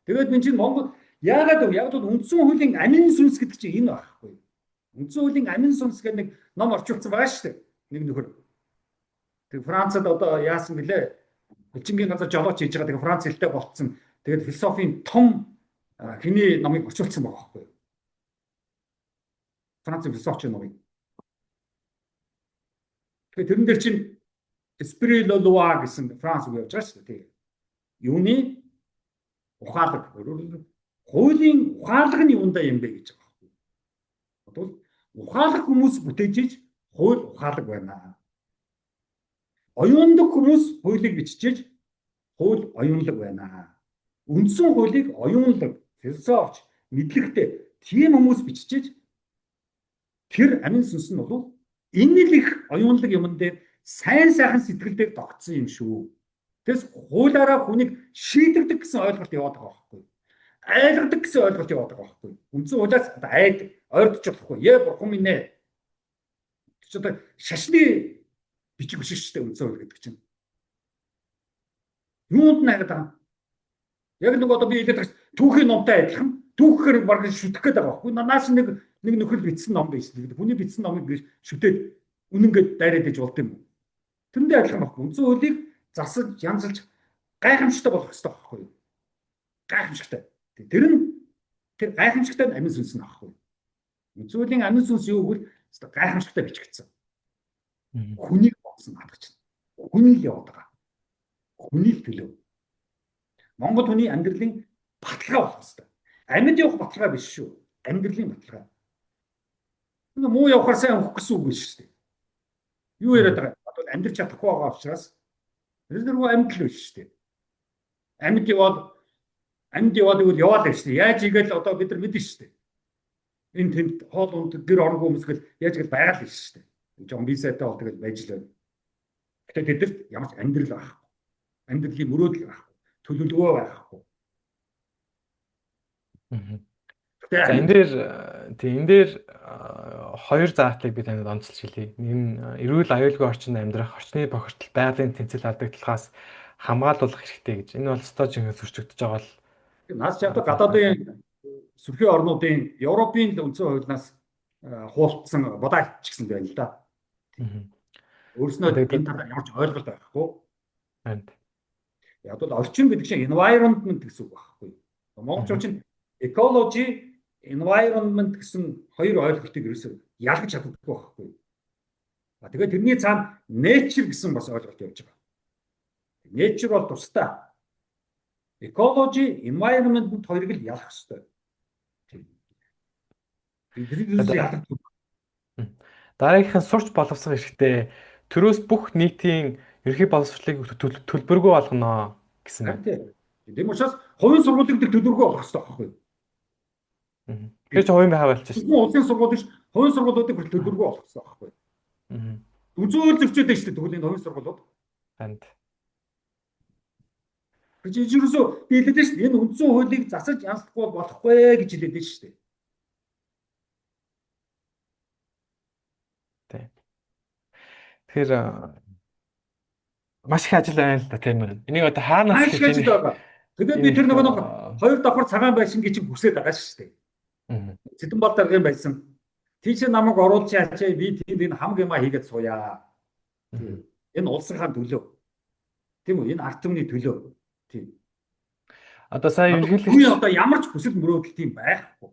Тэгээд мен чинь Монгол яагаад үндсэн хуулийн амин сүнс гэдэг чинь энэ байхгүй юу? Үндсэн хуулийн амин сүнс гэдэг нэг ном орчуулсан байгаа шүү дээ. Нэг нөхөр. Тэг Францад одоо яасан гэлээ? Элчингийн газар жолооч хийж байгаа. Тэгээ Франц хэлтэй болцсон. Тэгээд философийн том хиний номыг орчуулсан байгаа байхгүй юу? Франц философч номыг. Тэгээд тэрэн дээр чинь Esprit le loi гэсэн Франц үг явж байгаа шүү дээ. Юуны ухаалаг, хуулийн ухаалаг нь юундаа юм бэ гэж байгаа байхгүй юу? Бодвол ухаалаг хүмүүс бүтээж иж хууль ухаалаг байна. Оюундаг хүмүүс хуулийг бичиж хууль оюунлаг байна. Үндсэн хуулийг оюунлаг, философч, мэдлэгтэй тийм хүмүүс бичиж тэр амин сүнс нь бол энэ л их оюунлаг юмн дээр сайн сайхан сэтгэлдээ тогтсон юм шүү. Тэгээс хуулаараа хүнийг шийдэгдэг гэсэн ойлголт яваад байгаа байхгүй юу? Айлгадаг гэсэн ойлголт яваад байгаа байхгүй юу? Үндсэн хуулиас айдаг, ойртож болохгүй. Бурхан минь ээ. Чи одоо шашны бичиг биш шүү дээ үндсэн хууль гэдэг чинь. Юунд найгаад байгаа? Яг нэг одоо би хэлээд байгаа түүхийн номтой адилхан. Түүхээр баг шүтэх гээд байгаа байхгүй. Наас нэг нөхөр бичсэн ном биш. Хүний бичсэн номыг шүтээд үнэнгээд дайраад иж болд юм уу? Тэрэндээ адилхан байхгүй. Үндсэн хуулийг засаж, янзалж гайхамшигтай болох хэрэгтэй байхгүй юу? Гайхамшигтай. Тэр гайхамшигтай амин сүнс нь байхгүй юу? Үндсэн хуулийн амин сүнс юу гэвэл гайхамшигтай бичигдсэн. Хүнийг бодсон хадгач. Хүний л яваад байгаа. Хүний л төлөө. Монгол хүний амьдралын баталгаа болох хэрэгтэй. Амьд явах баталгаа биш шүү. Амьдралын баталгаа. Муу явахаар сайн өвөх гэсэн үг биш шүү дээ. Юу яриад Мгм. байгаа? Одоо амьдрч чадахгүй байгаа учраас тэрнэргүй амьд л биш шүү дээ. Амьд яваад амьд яваад ивэл яваад л шүү дээ. Яаж игээл одоо бид нар мэднэ шүү дээ. Энэ тэнд хоол унд гэр оронгүй хүмүүс гэл яаж гэл байгаа л шүү дээ. Жон визатай бол тэгэл байж л байна. Гэтэ тэдэрт ямар ч амьдрал байхгүй. Амьдралын мөрөөдөл байхгүй. Төлөвлөгөө байхгүй. Мгм. Гэтэ За энэ амьд дээр тийм энэ дээр хоёр заатлыг би танид онцолж хэлье. Энэ эрүүл аюулгүй орчинд амьдрах, орчны бохирдол, байгалийн тэнцэл алдагдaltaхаас хамгаалуулах хэрэгтэй гэж. Энэ бол стожинээс зөрчигдөж байгаа л нас чаддаг залхалтай. гадаадын сүрхий орнуудын Европын үндсэн хуулиас хуултсан бодаач гэсэн байна л да. Мгм. Өөрснөө Тэгээд энэ талаар ямар ч ойлголт байхгүй. байна. Яг бол орчин гэдэг чинь environment гэсэн үг байхгүй. Монголчууд Мгм. чинь ecology, environment гэсэн хоёр ойлголтыг ерөөсөө ялгаж чаддаггүй байхгүй. Тэгээд тэрний цаана nature гэсэн бас ойлголт явж байгаа. Nature бол тусдаа. Ecology, environment хоёрыг л ялах хэрэгтэй. Бидний ерөөсөө Тэгээд ялгаж. дараагийнх нь сурч боловсрох хэрэгтэй. Төрөөс бүх нийтийн ерхий боловсролыг төлбөргүй болгоно гэсэн Харин байна. тийм. Тийм учраас хувийн сургуулийг төлөвлөгөө авах хэрэгтэй байхгүй. Мгм. Тэр чинь хувийн байхаа болчих шүү Зөвхөн улсын сургууль биш, хувийн сургуулиудыг төлөвлөгөө авах хэрэгтэй байхгүй. дээ. Мгм. Үзүүл зөрчөөд байна шүү дээ тэгвэл энэ хувийн сургуулиуд. Танд. Гэж ерөөсөө би хэлээд байна шүү дээ. Энэ үндсэн хуулийг засаж янзлахгүй болохгүй гэж хэлээд байна шүү дээ. Тийм. Тэгэхээр маш их ажил байна л да тийм үү. Энийг одоо хаанаас Маш их гэж ажил байгаа. Тэгээд би энэ тэр их нэг хоёр давхар цагаан байшин гэж хүсээд байгаа шүү дээ. мгм. Цэдэнбал даргын байсан. Тийш намайг оруулж яачаа би тэнд энэ хамаг юмаа хийгээд сууя. Мгм. Тийм. Энэ улсынхаа төлөө. Тийм үү? Энэ ард түмний төлөө. Тийм. Одоо сая Надад ерөнхийлөгч хувийн одоо ямар ч хүсэл мөрөөдөл тийм байхгүй.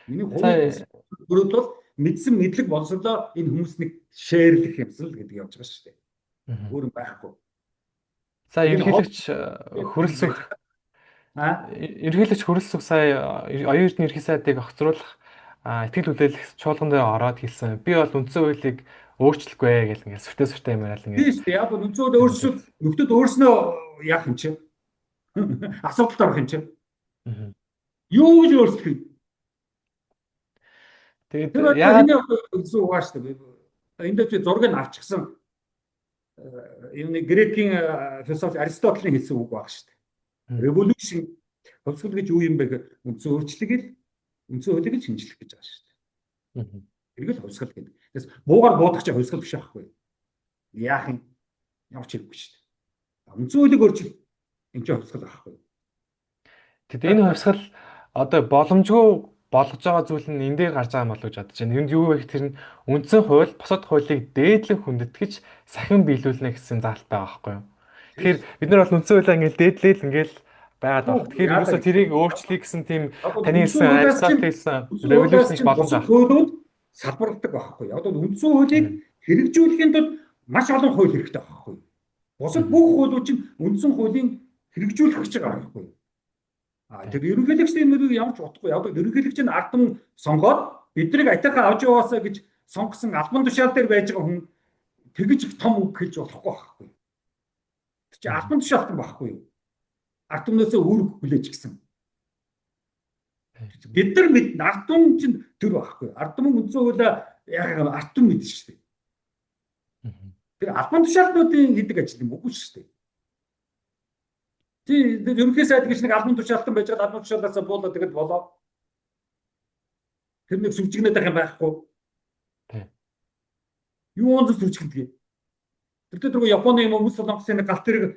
Миний хувийн хүсэл сая мөрөөдөл бол мэдсэн мэдлэг болсолоо энэ хүмүүснийг шеэрлэх юмсэл гэдэг явж байгаа шүү дээ. мгм. Өөр юм байхгүй. Сая Энэ хол ерөнхийлөгч хөрөлсөх а ерөнхийлөгч хөрөлсөх сая оюун эрдэнэ ерхий сайдыг огцруулах ихтгэл хүлээлгэх чуулган дээр ороод хэлсэн. Би бол үндсэн хуулийг өөрчлөхгүй гэл ингээд сүртэй сүртэй юм яриад тийм ингээд шүү дээ. Яг нь өнцгөөд танилцуулсан. өөрчлөлт нөхдөд өөрснөө яах юм чинь асуудалд орох юм чинь Мгм. юу гэж өөрчлөх юм. Тэгэд Тэр одоо яагаад хэний үзсэн угаа шүү дээ. Энд дээр чи зургийг авчихсан юуны грекийн философи Аристотелийн хэлсэн үг баг шүү дээ. мгм. Revolution хувьсгал гэж юу юм бэ гэхээр үндсэн өөрчлөлийг л үндсэн хуулийг л шинжлэх гэж байгаа шүү дээ. Мгм. Тэрийг л хувьсгал гэдэг. Тэгээс буугаар буудах чинь хувьсгал биш байхгүй. Яах юм ямар ч хэрэггүй шүү дээ. Үндсэн хуулийг өөрчил энэ чинь хувьсгал байхгүй. Тэгэд энэ хувьсгал одоо боломжгүй болгож байгаа зүйл нь энэ дээр гарч байгаа юм болов уу гэж бодож байна. Энд юу вэ гэхээр нь үндсэн хууль бусад хуулийг дээдлэн хүндэтгэж сахин биелүүлнэ гэсэн заалт байгаа байхгүй юу? Тэгэхээр Тийм. бид нар бол үндсэн хуулиа ингээл дээдлээл ингээл байгаад Юу байгаа. Тэгэхээр яалаа ерөөсөө гэвэл тэрийг өөрчлөе гэсэн тийм яг бол таны үндсэн хэлсэн хуулиас Аристотель чинь хэлсэн үндсэн хуулиас революшнийг чинь боломж бусад авах. хуулиуд салбарладаг байхгүй. Яг бол үндсэн хуулийг Мгм. хэрэгжүүлэхийн тулд маш олон хууль хэрэгтэй байхгүй. Бусад Мгм. бүх хуулиуд чинь үндсэн хуулийн хэрэгжүүлэх гэж байгаа байхгүй. Тий. Тэр ерөнхийлөгчдийн нэрийг ямар ч утгагүй. Яг бол ерөнхийлөгч нь ардам сонгоод биднийг атайхан авч яваасаа гэж сонгосон албан тушаал дээр байж байгаа хүн тэгж том үг хэлж болохгүй байхгүй. Тэр чинь Мгм. албан тушаалтан байхгүй юу? Ард түмнээсээ үүрэг хүлээж гисэн. Тий. Бид нар мэд ард түмэн чинь төр байхгүй. Ард түмэн үндсэн хуулиа яг ард түмэн мэднэ шүү дээ. Мгм. Тэр албан тушаалтнуудын хийдэг ажил юм үгүй шүү дээ. Тэр ерөнхий сайд гэж нэг албан тушаалтан байж байгаа албан тушаалаасаа буулаад тэгээд болоо. Тэр нэг сүлжигнээд байх юм байхгүй. Тий. Юунд сүлжигдэх. Тэр тэргүй Японы юм хүмүүс солонгосын галт тэрэг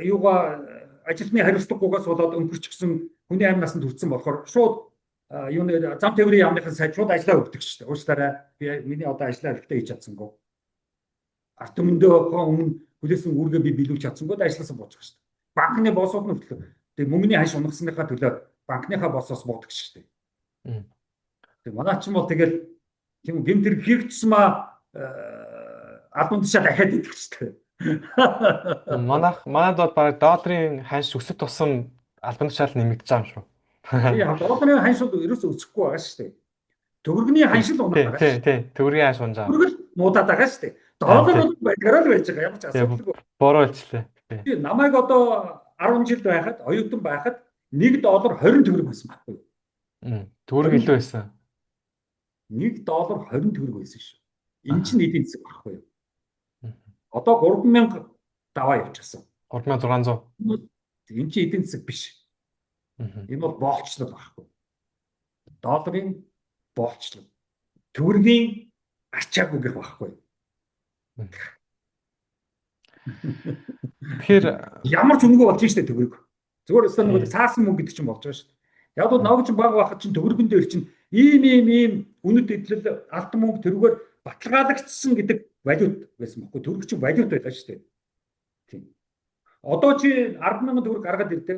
юугаа ажилтны хариуцлагагүйгээс болоод өнгөрчихсөн хүний амь насанд хүрсэн болохоор шууд юуны зам тээврийн яамныхан сайд шууд ажиллаа өгдөг шүү дээ. Уучлаарай. Би миний одоо ажиллаа хэрэгтэй хийж чадсангүй. Арт өмнөдөө өмнө хүлээсэн үүргээ би биелүүлж чадсангүй ажилласан бууж байгаа шүү дээ. Банкны боссууд нь хөтлөө. Тэгээ мөнгөний ханш унагсныхаа төлөө банкныхаа боссоос буудаг шүү дээ. Мгм. Тэг манай ч юм бол тэгэл тийм гэмт хэрэг хийгдсэн маа албан тушаал дахиад идэх шүү дээ. Манайд бол баг долларын ханш өсөж тусам албан тушаал нэмэгдэж байгаа юм шүү. Тий, долларын ханшил ерөөсөө өсөхгүй байгаа шүү дээ. Төгрөгийн Тий, ханшил унаад тий, байгаа тий, шүү дээ. тий. Төгрөгийн хааш унжаа. Төгрөгөл муудаад байгаа шүү дээ. Харин Доллар тий. бол баяраар л байж байгаа. Ямар ч Тий, асуудалгүй. бороо илчлээ. Тий. Тий, намайг одоо 10 жил байхад, оюутан байхад 1 доллар 20 төгрөг байсан байхгүй юу? Төгрөг 20 илүү байсан. 1 доллар 20 төгрөг байсан шүү. Эн чинь эдийн засаг байхгүй юу? Мгм. Одоо 3000 даваа явчихсан. 3600. Эн чинь эдийн засаг биш. Мгм. Энэ бол боолчлол байхгүй. Долларын боолчлол. Төгрөгийн ачаагүй гэх байхгүй. Тэгэхээр Ямар ч үнэгүй болж штэ төгрөг. Зүгээр өстө нэг цаасан мөнгө гэдэг чинь болж байгаа шүү дээ. Яг бол ноог чинь баг байхад чинь төгрөгөн дээр чинь ийм үнэт эдлэл алдан мөнгө тэрүүгээр баталгаалагдсан гэдэг валют байсан байхгүй. Төгрөг чинь валют байлаа шүү дээ. Тийм. Одоо чи 10,000 төгрөг гаргаад ирдэ.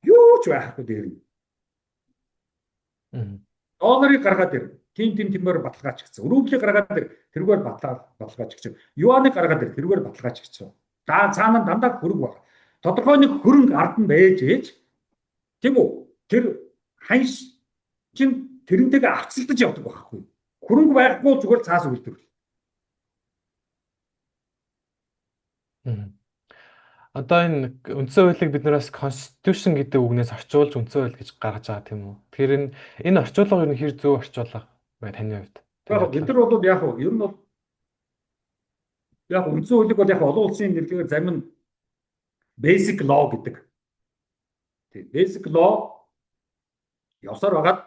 Юу ч байхгүй дээр нь. Долларыг гаргаад ир. Тимээр баталгаажчихсан. Рублийг гаргаад ир. Тэрүүгээр баталгаажчихсан. Юаныг гаргаад ир. Тэрүүгээр баталгаажчихсан. Цаана дандаа хөрөнгө баг. Тодорхой нэг хөрөнгө ард нь байж ээж тийм үү? Тэр ханш чин тэрнтэйгээ авцалдаж явдаг байхгүй. Хөрөнгө байхгүй зүгээр цаас үлдэх. Одоо энэ үндсэн хуулийг биднээс constitution гэдэг үгнээс орчуулж үндсэн хууль гэж гаргаж байгаа тийм үү? Тэгэхээр энэ орчуулга юу хэр зөв орчуулга бай таны хувьд? Яг бид нар бол яг ер нь бол яг үндсэн хуулийг бол яг олон улсын нэрлэгээр зарим нь basic law гэдэг. Тийм basic law явсаар байгаад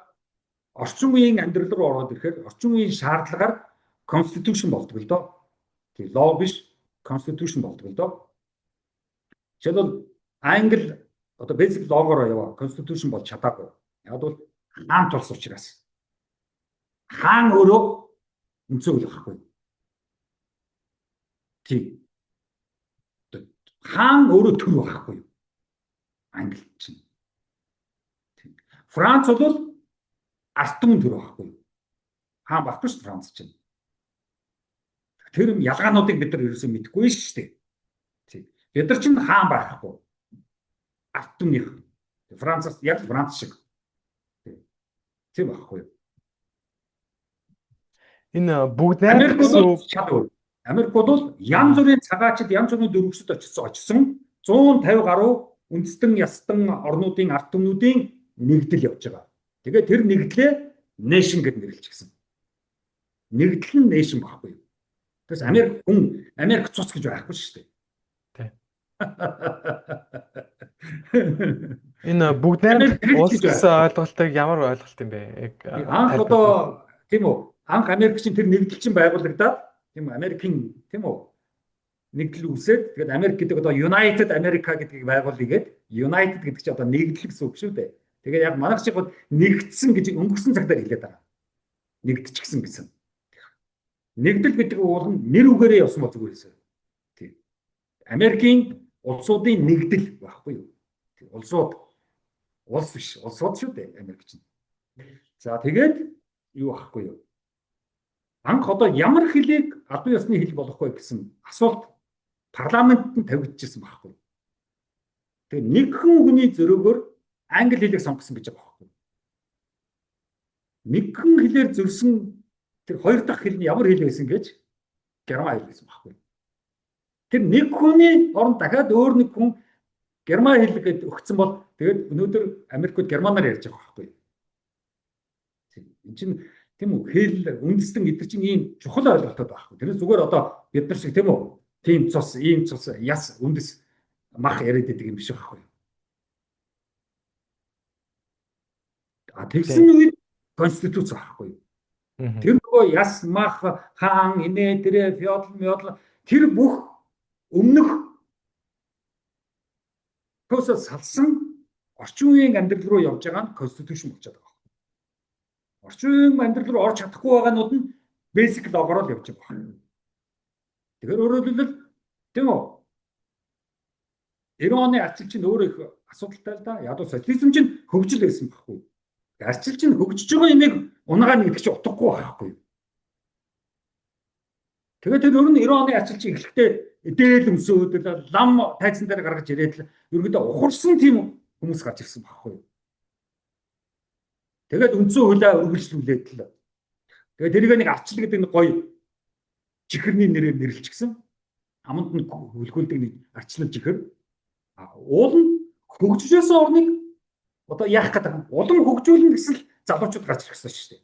орчин үеийн амьдрал руу ороод ирэхээр орчин үеийн шаардлагаар constitution болдог л доо. Тийм law биш constitution болдог л доо. Жишээлбэл Англи одоо basic law-гоор яваа constitution бол чадаагүй. Яг бол хаан тулс учраас. Хаан өөрөө үндсэн хууль байхгүй. Тийм. Хаан өөрөө төр байхгүй. Англи чинь. Тийм. Франц бол алтан төр байхгүй. Хаан баггүй шүү Франц чинь. Тэр ялгаануудыг бид нар ерөөсөө мэдэхгүй шүү дээ. Тийм. Бид нар чинь хаан байхгүй. Алтанных. Францаас яг Франц шиг. Тийм байхгүй. Энэ бүгд найрамдсан Америк бол янз бүрийн цагаачд янз бүрийн дөрвөсөд очсон 150 гаруй үндэстэн ястан орнуудын ард түмнүүдийн нэгдэл явж байгаа. Тэгээд тэр нэгдлээ nation гэж нэрлэжсэн. Нэгдэл нь nation баггүй. Тэгээс Америк цус гэж байхгүй шүү дээ. Тийм. Энэ бүгд найрамдах улс гэсэн ойлголтыг ямар ойлголт юм бэ? Анх одоо тийм үү? Анх Америк чинь тэр нэгдэл чинь байгуулагдаад тийм Америкийн тийм үү нэгдэл үүсээд тэгээд Америк гэдэг одоо United America гэдгийг байгуулъя гээд United гэдэг чинь одоо нэгдэл гэсэн үг шүү дээ. Тэгээд яг манайх шиг бол нэгдсэн гэж өнгөрсөн цагтаар хэлээд байгаа. Нэгдчихсэн гэсэн. Нэгдэл гэдэг уул нь нэр үгээрээ явсан бол зүгээр хэлсэн. Тийм. Америкийн улсуудын нэгдэл байхгүй юу? Тийм. Улс биш, улсууд шүү дээ Америк чинь. За тэгээд юу ахгүй юу? Анх одоо ямар хэлийг албан ёсны хэл болох вэ гэсэн асуулт парламентд тавигдчихсан байхгүй. Тэгээ нэгэн хүний зөрөөгөөр англи хэлийг сонгосон гэж байгаа байхгүй. Нэгэн хэлээр зөрсөн тэр хоёр дахь хэл нь ямар хэл байсан гэж герман хэл байсан байхгүй. Тэр нэг хүний оронд дахиад өөр нэг хүн герман хэл гэд өгсөн бол тэгээд өнөөдөр Америкт германаар ярьж байгаа байхгүй. Энэ чинь тийм үү хэл үндэстэн эдгэр чинь ийм чухал ойлголтод байхгүй. Тэр зүгээр одоо бид нар шиг тийм үү тийм цус ийм цус яс үндэс мах яриад байдаг юм биш байхгүй. Тэгсэн үед конституц байхгүй. Тэр нөгөө яс мах хаан инээ тэрэ феодал тэр бүх өмнөх процесс салсан орчин үеийн амьдрал руу явж байгаа нь конститушн болчиход байгаа. Орчин үеийн амьдрал руу орж чадахгүй байгаанууд нь basic law-гоор л явж байгаа. Тэгэхээр өөрөөр хэлбэл тийм үү? 90 оны арчил чинь өөрөө их асуудалтай л да. Яг нь социализм чинь хөгжил байсан байхгүй. Арчил чинь хөгжиж байгаа юмыг унаагаа нэгдэх чинь утгагүй байхгүй. Тэгээд тэр өөр нь 90 оны арчил чинь эхлэхдээ эдэл өмсөөд лам тайзан дээр гаргаж ирээд л ерөөдөө ухарсан тийм хүмүүс гарч ирсэн багхгүй. Тэгээд үндсэн хуулиа үргэлжлүүлээд л. Тэгээд тэрийг нэг арчлал гэдэг нэг гоё чихэрний нэрээр нэрлэлчихсэн. Аманд нь хүлгүүлдэг нэг арчлал чихэр. Уул нь хөгжижсэн орныг одоо яах гэдэг юм. Улам хөгжүүлнэ гэсэн л залуучууд гарч ирэх гэсэн шүү дээ.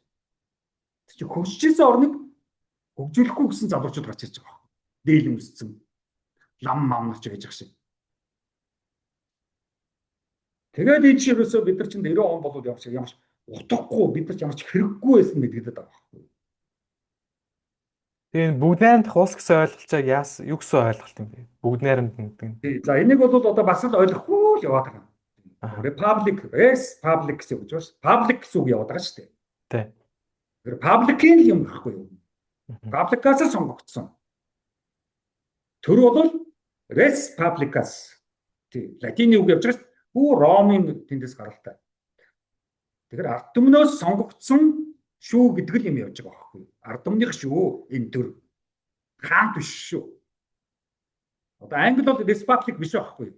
Тэр чинь хөгжижсэн орныг хөгжүүлэхгүй гэсэн залуучууд гарч ирж байгаа. Дээл өмссөн. Лам мамнарч байж байгаа шиг. Тэгээд энэ чинь ерөөсөө бид нар чинь 90 он болоод ямарч утгагүй бид нар ч ямарч хэрэггүй байсан гэдэг байгаа байхгүй. Тэгээ бүгд найрамдах улс гэсэн ойлголцоог юу гэсэн ойлголт юм бэ? Бүгд найрамд гэдэг нь. За энийг бол одоо бас л ойлгохгүй л яваад байгаа. Republic, res public гэсэн үг байна. Public гэсэн үг яваад байгаа шүү дээ. Тий. Republic-ийн юм гэхгүй юу? Public-аас сонгогдсон. Тэр бол res publicas. Тий. Латины үг явж байгаа шүү. Хүү Ромын тэндээс гаралтай. Тэгэхээр ард түмнөөс сонгогдсон шүү гэдэг л юм явж байгаа байхгүй юу? Ард түмнийх шүү энэ төр. Хаант биш шүү. Одоо англи бол republic биш байхгүй юу?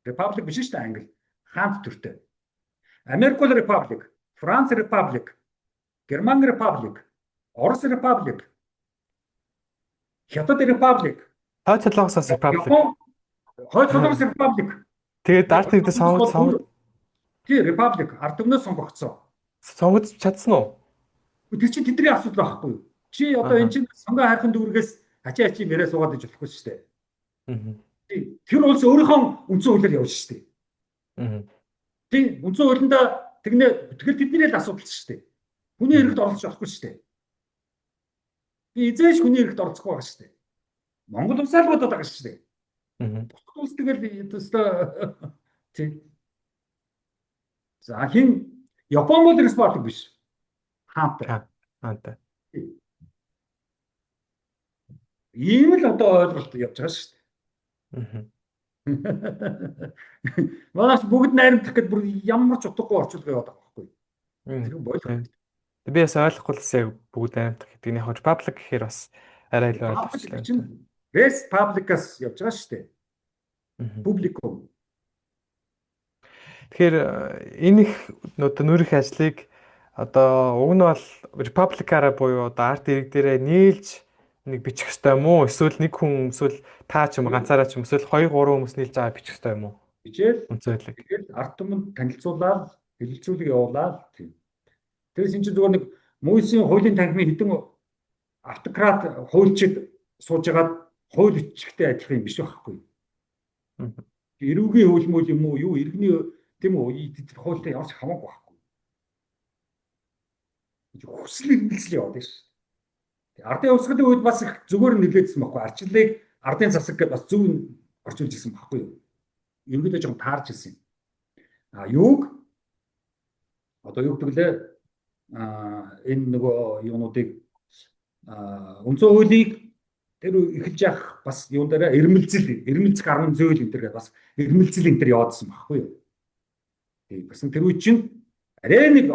Republic биш шүү дээ англи. Хаант төртэй. Америк бол republic, Франц republic, Герман republic, Орос republic, Хятад republic. Хойд солонгосоос republic. Хойд солонгос republic. Тэгээд ард ирдэ сонгогд. Тий, republic ард түмнөөс сонгогдсон. Сонгогдож чадсан уу? Тэр чинь тэдний асуудал байхгүй юу? Чи одоо энэ чинь сонгоо хайрхан дүүргээс ачаа мэрээ суугаад иж болохгүй шүү дээ. Тэр улс өөрийнхөө үндсэн хуулиар явж шүү дээ. Тийм үндсэн хуулиндаа тэгэл тэдний л асуудал шүү дээ. Хүний хэрэгт оролцож болохгүй шүү дээ. Би эзээш хүний хэрэгт оролцохгүй байгаа шүү дээ. Монгол улсаа л бодоод байгаа шүү дээ. Бусад улс тэгэл өстой тийм. За хин Япон бол республик биш. Хаантай. Ийм л одоо ойлголт явж байгаа шүү дээ. Манайч бүгд найрамдах гэдэг бүр ямар ч утгагүй орчуулга яваад байгаа байхгүй. Тэр бойлох. Би бас ойлгохгүй л яг бүгд найрамдах гэдэг нь яг public гэхээр бас арай л ойлгочихлоо. Res publicas явж байгаа шүү дээ. Publicum. Тэгэхээр энэ их одоо нүүрэх ажлыг одоо уг нь бол Republic-аараа буюу одоо арт ирэг дээрээ нийлж нэг бичих ёстой юм уу? Эсвэл нэг хүн эсвэл та ч юм ганцаараа ч юм эсвэл 2 3 хүмүүс нийлж байгаа бичих ёстой юм уу? Бичээл үнцөлөг. Тэгээд арт түмэнд танилцуулаад хэлэлцүүлэг явуулаад тийм. Тэрс энэ чинь зүгээр нэг мөсийн хуулийн танхимын хэдэн автократ хуульчид суужгаад хууль бичгтэй адилхан юм биш байхгүй. Эрүүгийн хөлмөл юм уу? Юу иргэний тийм үү? Хуультай ямар ч хамаагүй байхгүй. Хүсэл эрмэлзэл яваад байна шүү. Ардын хувьсгалын үед бас их зүгээр нэлээдсэн байхгүй. Арчлалыг ардын засаг гэж бас зөв орчуулж ирсэн байхгүй юу? Ерөнхийдөө жоохон таарч ирсэн. Юуг одоо юу гэдэг лээ? Энэ нөгөө юунуудыг үндсэн хуулийг тэр эхэлж явах бас юун дээр эрмэлзэх 10 зөөл энэ төр бас эрмэлзэл энэ төр яваадсан байхгүй юу? Тийм бас тэр үе чинь арай нэг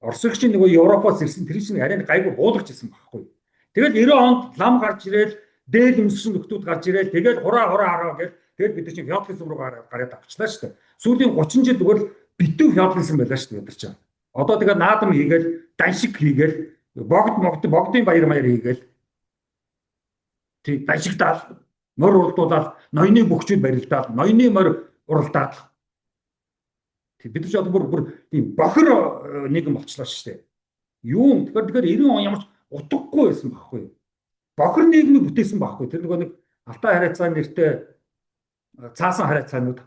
Оросч чинь нөгөө Европоос ирсэн тэр чинь арай гайгүй буулгаж ирсэн байхгүй. Тэгэл 90 онд лам гарч ирээл дээл өмссөн нөхдүүд гарч ирээл тэгэл хураа хараа гэл тэгэл бид чинь феодализм руу гараад авчлаа шүү дээ. Сүүлийн 30 жил зүгээр битүү феодализм байлаа шүү дээ бид чинь. Одоо тэгээ наадам хийгээл даншиг хийгээл богдын баяр хийгээл тий даншигдаал морь уралдуулаад ноёны бөхчүүд барилдаад ноёны морь уралдаад бид нар ч одоо бүр тийм бохор нэгэн болчлоо шүү дээ. Юу тэгэхээр 90 он ямарч утгагүй байсан байхгүй юу? Бохор нийгмийг бүтээсэн байхгүй. Тэр нөгөө нэг Алтай харилцааны нэртэй цаасан харилцаанууд.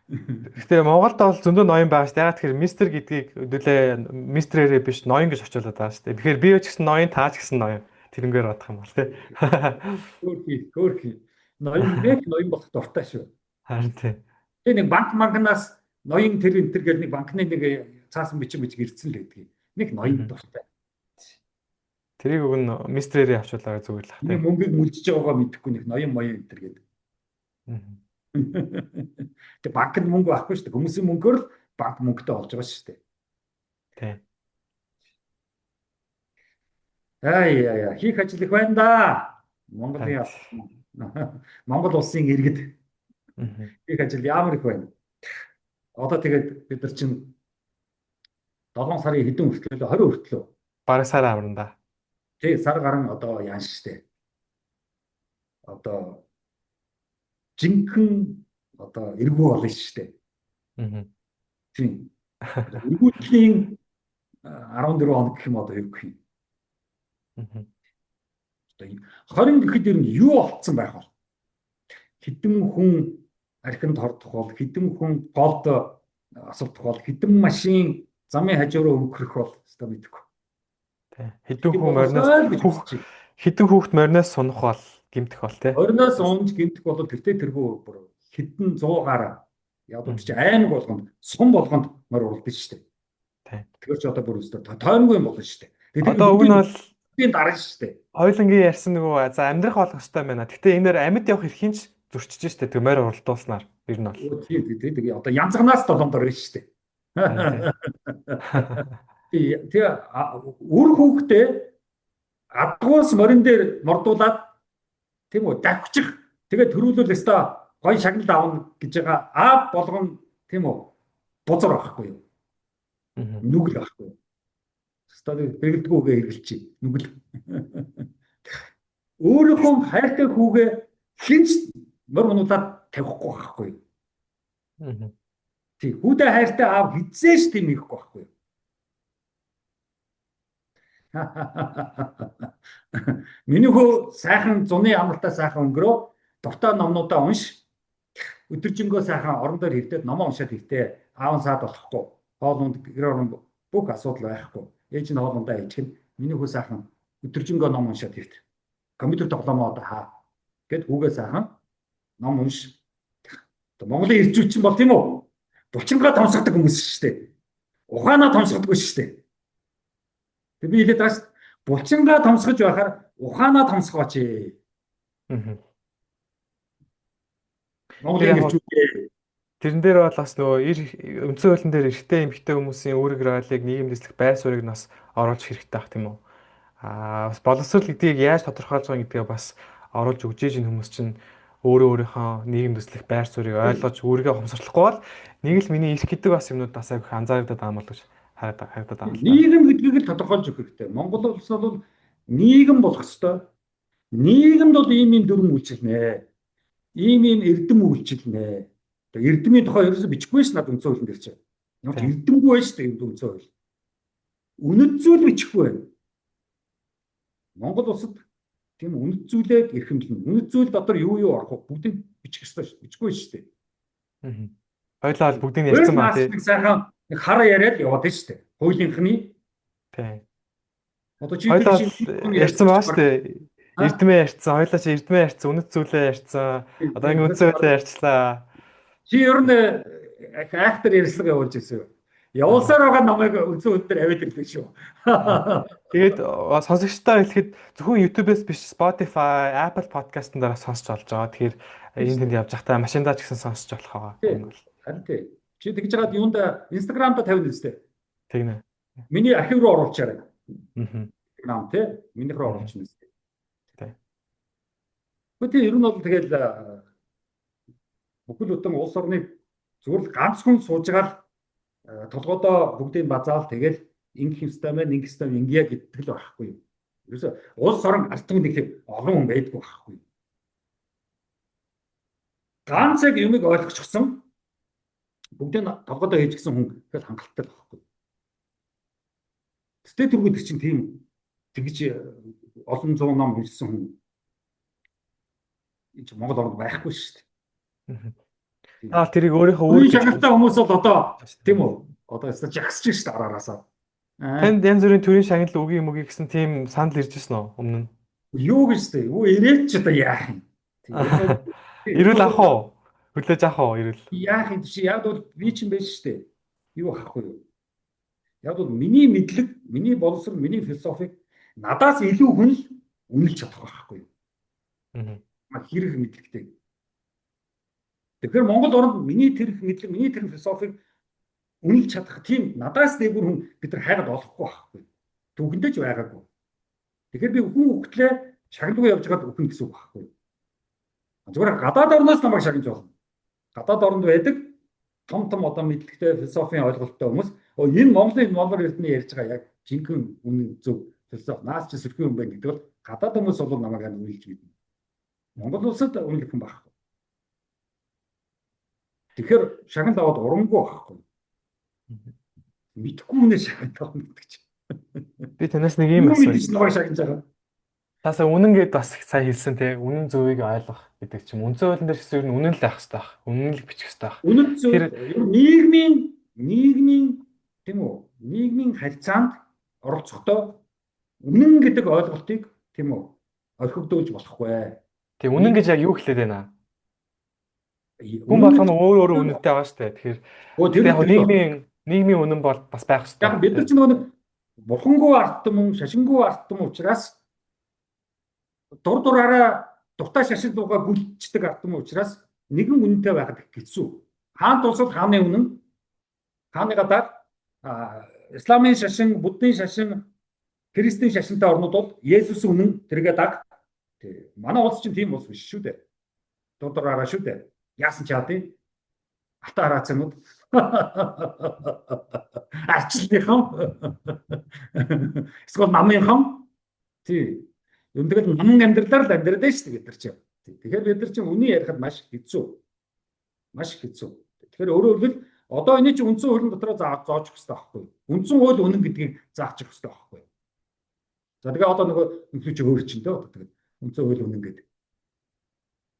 Гэхдээ Монголд бол зөндөө ноён байгаа шүү дээ. Яг тэгэхээр мистер гэдгийг өдөлөө мистерээрээ биш ноён гэж очиулаад байгаа шүү дээ. Тэгэхээр би ч гэсэн ноён, таа ч гэсэн ноён. Тэрнгээр бодох юм бол тий. Хөөрхий. Ноён болох дуртай шүү. Харин тий. Тэгээ нэг банкнаас ноён тэр энэ гэл нэг банкны нэг цаасан бичиг ирсэн л гэдгийг. Нэг ноён дуртай. Тэрийг уг нь мистерээрээ авчуулаа зүгээр л ах тий. Нэг мөнгөийг мүлжиж байгаагаа мэдэхгүй нэг ноён энэ төр гэдэг. Тэг банкнд мөнгө авахгүй шүү дээ. Хүмүүсийн мөнгөөр л банк мөнгөтэй болж байгаа шүү дээ. Тий. Хийх ажил их байна да. Монгол улсын иргэд. Мгм. Их ажил ямар их байна. Одоо тэгээд бид нар чинь 7 сарын хэдэн хүртэл 20 хүртэл. Бараг сар амранда. Тий, сар гарan одоо яан штэ. Одоо жинхэнэ одоо эргүү болно штэ. Мгм. Тийм. Одоо эргүүдлийн 14 хоног гэх юм одоо юу гэх юм. Мгм. Одоо 20 гэхэд ер нь юу болцсон байх вэ? Хэдэн хүн архинд хордох бол, хэдэн хүн голд асуулдах бол, хэдэн машин замын хажуураа өнгөрөх бол өстой мэдэхгүй. Тий. Хэдэн Тийм хүн мориноос болосоо л гэж үзэж байна. хэдэн хүүхд мориноос сунах бол гэмтэх бол тий. Орноос унж гинтэх бол тэртээ тэргүй бүр хэдэн 100-аар ядууд чи Мгм. аймаг болгонд сум болгонд морь уралдаж штэ. Тий. Тэгэхээр ч одоо бүр өстой тойронгүй юм болно штэ. Тэгээд Одоо уг нь бол бүгдийн дараа штэ. хоёулангийн ярьсан нөгөө за амьдрах болох хэвээр байна. Гэтэ энэ нэр амьд явах эрхийн ч зөрчиж штэ. Тэг морь уралдуулснаар ер нь бол. Тийм тэгээд одоо янзганаас долоон дор штэ. Харин тий. Тэгээ үр хүүхдээ адгуус морин дээр мордуулаад тийм үү давхчих тэгээд төрүүлвэл өстой гоё шагнал авна гэж байгаа аав болгон тийм үү бузар байхгүй юу? Мгм. Нүгэл байхгүй юу? Өстой бэргэлдэггүйгээ хэргэлчих нүгэл. Өөрийнхөө хайртай хүүгээ хинч мөр унуулаад тавихгүй байхгүй юу? Мгм. Тий хүүтэй хайртай аав хизээш тийм ихгүй байхгүй юу? Миний хүү сайхан зуны амралтаа сайхан өнгөрөө дуртай номнуудаа унш өдөржингөө сайхан орон дээр хөвдөд номоо уншаад ихтэй аав саад болохгүй хоолунд гэр орон бүх асуудал байхгүй ээж нь хоолундаа ичгэн миний хүү сайхан өдөржингөө ном уншаад хөвд компьютер тоглоомоо одоо хаа гэд хүүгээ сайхан ном унш Монголын иржүүчин бол тийм үү булчингаа томсгодог хүмүүс шүү дээ ухаанаа томсгодоггүй шүү дээ тэг би хэлээд байгаа шүү булчингаа томсгож байхаар ухаанаа томсгооч Мгм. Тэр Монголын яг иржүүчээ тэрэн дээр бол бас нөгөө үндсэн хуулийн дээр эрэгтэй эмэгтэй хүмүүсийн үүрэг роолыг нийгэм дэслэх байр суурийг нас оруулах хэрэгтэй бах тийм үү. Бас боловсрол гэдгийг яаж тодорхойлж байгаа гэдгээ бас оруулж өгч ийж энэ хүмүүс чинь өөрөө өөрийнхөө нийгэм дэслэх байр суурийг ойлгож үүргээ хомсорлохгүй бол нэг л миний эрх гэдэг бас юмнууд бас айгүй анзаарэгдээд байгаа юм бол гэж харагдаад байгаа л та. нийгэм гэдгийг л тодорхойлж өгөх хэрэгтэй. Монгол улс бол нийгэм болох ёстой. Нийгэмд бол ийм дүрм үйлчилнэ. Ийм эрдэм үйлчилнэ. Тэгээ эрдэмийн тухай ерөөсө бичихгүй ш над үндсэн хуулийн дээр чинь. Ямар ч Тийм. эрдэмгүй байж тээ үндсэн хууль. Үнэт зүйл бичихгүй байна. Монгол улсад тийм үнэт зүйлээ эрхэмлэнэ. Үнэт зүйл дотор юу орох вэ? Бүгдийг бичих ёстой ш. Бичихгүй ш тээ. Мгм. Хоёлаа бол бүгдийг Хууль ярьсан ба нас тий. нэг сайхан нэг хар яриад яваад ш тээ. Хуулийнхны Тийм. одоо чи тэр Хоёлаа шиг бол ярьж ярьсан баа байгаа штэ. а Эрдмээ ярьсан. Хоёлаа чи эрдмээ ярьсан, үнэт зүйлээ ярьсан. Одоо ингэ үндсэн хуулиа ярьчлаа. чи ер нь актер ярьслага явуулж ирсэн юу? Явуулсаар байгаа намайг үндсэн хууль дээр аваад ирлээ шүү. Аа. Тэгээд сонсогчтой хэлэхэд зөвхөн YouTube-ээс биш Spotify, Apple Podcast-ын дараа сонсч олж байгаа. Тэгэхээр энэ тэнд явж байхдаа машиндаа ч гэсэн сонсч болох байгаа. Энэ Тий. бол Харин тий. Чи тэгж жагаад юунда Instagram-да тавина үстэй. тэгнэ. Миний архив руу оруулчаарай. Аа. Instagram тий. Минийх рүү оруулчихна үстэй. Тэг. Гэхдээ тий ер нь бол тэгэл бүхэл бүтэн улс орны зүгээр л ганц хүн сууж байгаа л толгойдоо бүгдийг базаал тэгэл ингэх юмстай байна, ингэх юмстай ингэя гэдэг л байхгүй юу. Ерөөсө улс орон алтан нэг тийм олон хүн байдгүй байхгүй юу. Ганц яг юмыг ойлгочихсон бүгдийг толгойдоо хийж гисэн хүн тэгэл хангалттай л байхгүй. Тэтэй түргүүд чинь тийм тэгж олон зуун ном уншсан хүн энэ Монгол орнд байхгүй шүү дээ. Аа тэрийг өөрийнхөө үүрэг Өөрийн гэж шагналтай хүмүүс бол одоо тийм үү? Одоо яста жагсаж шүү дээ арараасаа. танд янз бүрийн төрлийн шагнал үгүй юм үгүй гэсэн тийм санал ирж ирсэн үү өмнө нь? Юу гэж дээ? Юу ирээд ч одоо яах юм? Энэ Ирүүл авах бол уу? Хүлээж авах уу? Ирүүл. яах юм чи яг бол би чинь байж штэ. Юу ахгүй юу? Яг бол миний мэдлэг, миний боловсрол, миний философик надаас илүү хүн л үнэлж чадах байхгүй юу? Хэрэг мэдлэгтэй. Тэгэхээр Монгол орнд миний тэр мэдлэг, миний тэр философик үнэлж чадах тийм надаас дээгүүр хүн бид нар хайгаад олохгүй байхгүй. Түүхэндээ ч байгаагүй. Тэгэхээр би хүн хөвгтлээ шагналгүй явж байгаад үхэн гэсэн үг байхгүй. Зүгээр гадаад орноос намайг шагнаж болно. гадаад оронд байдаг том одоо мэдлэгтэй философийн ойлголттой хүмүүс энэ Монголын Монгол эрдэнэ ярьж байгаа яг жинхэнэ үнэн зөв философи наас чи сөрхий юм байна гэдэг бол гадаад хүмүүс бол намайг үнэлж мэднэ. Монгол улсад үнэлэх юм байхгүй. Тэгэхээр шагнал аваад урамгүй байхгүй. Мэдхгүй үнэ шагнал авах гэдэг чинь. Би танаас нэг юм Юу асууя. мэдэж нөгөө шагнаж байгаа. Таасаа үнэн гэдээ бас сайн хэлсэн те. Үнэн зөвийг ойлгох гэдэг чинь үндсэн хуулийн дээр гэсэн үнэн л байх хэрэгтэй байх. Үнэн л бичих хэрэгтэй байх. Үнэн зөв Тэр нийгмийн тийм үү? Нийгмийн харьцаанд оролцохдоо үнэн гэдэг ойлголтыг тийм үү? Орхигдуулж болохгүй. тийм үнэн гэж яг юу хэлээд байна? Хүн Үнэн болгоно гэж өөр өөр үнэнтэй байгаа шүү дээ. Тэгэхээр тэр яг тэр нийгмийн үнэн бол бас байх хэрэгтэй. яг бид нар ч нөгөө бурхангүй арт юм, шашингүй арт юм учраас дураараа дуртай шашин дуугаа гүйлчдэг арт юм учраас нэгэн үнэнтэй байхад хэцүү. Хаан тусал хааны үнэн, хааны гадаад исламын шашин, буддын шашин, христийн шашинтай орнууд бол Есүс үнэн тэргээ даг. Тий. Манай улс чинь тийм улс биш шүү дээ. Дураараа шүү дээ. Яасан ч яадیں۔ Ата хараацнууд арчлынхан эсвэл намынхан тий. Юм тэгэл намын амьдралаар л амьдраад байж шүү дээ бид нар чинь. Тэгэхээр бид нар чинь үний ярихад маш хэцүү. Маш хэцүү. Тэгэхээр өөрөөр хэлбэл одоо энэ чинь үндсэн хуулийн дотроо зааж өгөх хэрэгтэй байхгүй юу? Үндсэн хууль үнэн гэдгийг заачих хэрэгтэй байхгүй юу? За тэгээ одоо нөгөө нөхөж өөр чинь дээ одоо тэгээ үндсэн хууль үнэн гэдэг.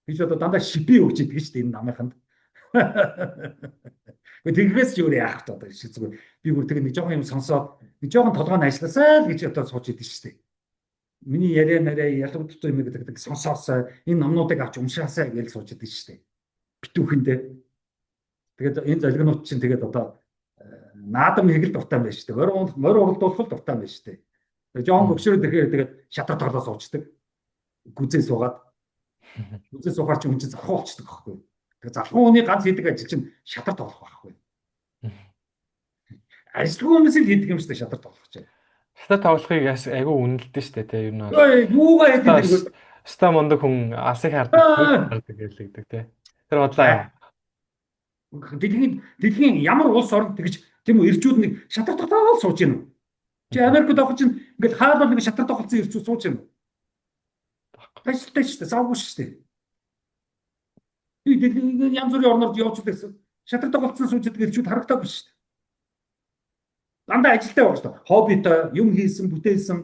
Би ч одоо дандаа шипи өгч идэг шүү дээ энэ намынханд. Тэгээс ч юу яах вэ одоо шиг зүгээр би бүр тэгээ нэг жоохон юм сонсоод нэг жоохон толгойн ажилласаа л гэж одоо сууж идэв шүү дээ. Миний яриа ялгагдсан юм гэдэг сонсоосоо энэ номнуудыг авч уншаасаа гэж сууж идэв шүү дээ. Битүүхэндээ. Тэгээд энэ залгинууд чинь тэгээд одоо наадам хэгэл дуртай байж шүү дээ. Морь уралдуулах дуртай байж шүү дээ. Тэгээд жоон гөгшрөөд ирэхээр тэгээд шатар торлоо суучдаг. Гүзээ суугаад. Гүзээ суухаар чи хүн чинь зархуу болчихдог байхгүй юу? Тэгээд зархуу хүний ганц хийдэг ажил чинь шатар тоглох байхгүй юу? Ажилгүй хүмүүс л хийдэг юм шүү дээ шатар тоглох чинь. Шатар тоглохыг айгүй үнэлдэж штэ те ер нь бол. Юугаа хийдэг вэ? Ста мондөг хүн асыг хардаг гэлэгдэг те. Тэр бодлоо. Дэлхийн ямар улс орнд тэгж тийм үү ирчүүд нэг шатар тоглоод сууж гэнэ. Чи Америкт авах чинь ингээл хаалал нэг шатар тоглолцсон ирчүүд сууж гэнэ. Тэстэй шүү дээ, завгүй шүү дээ. Би янз бүрийн орнууд явж байсан. Шатар тоглолцсон сууж байгаа ирчүүд харагдаагүй шүү дээ. Дандаа ажилтаа байгаа шүү дээ. Хоббитой юм хийсэн, бүтээсэн,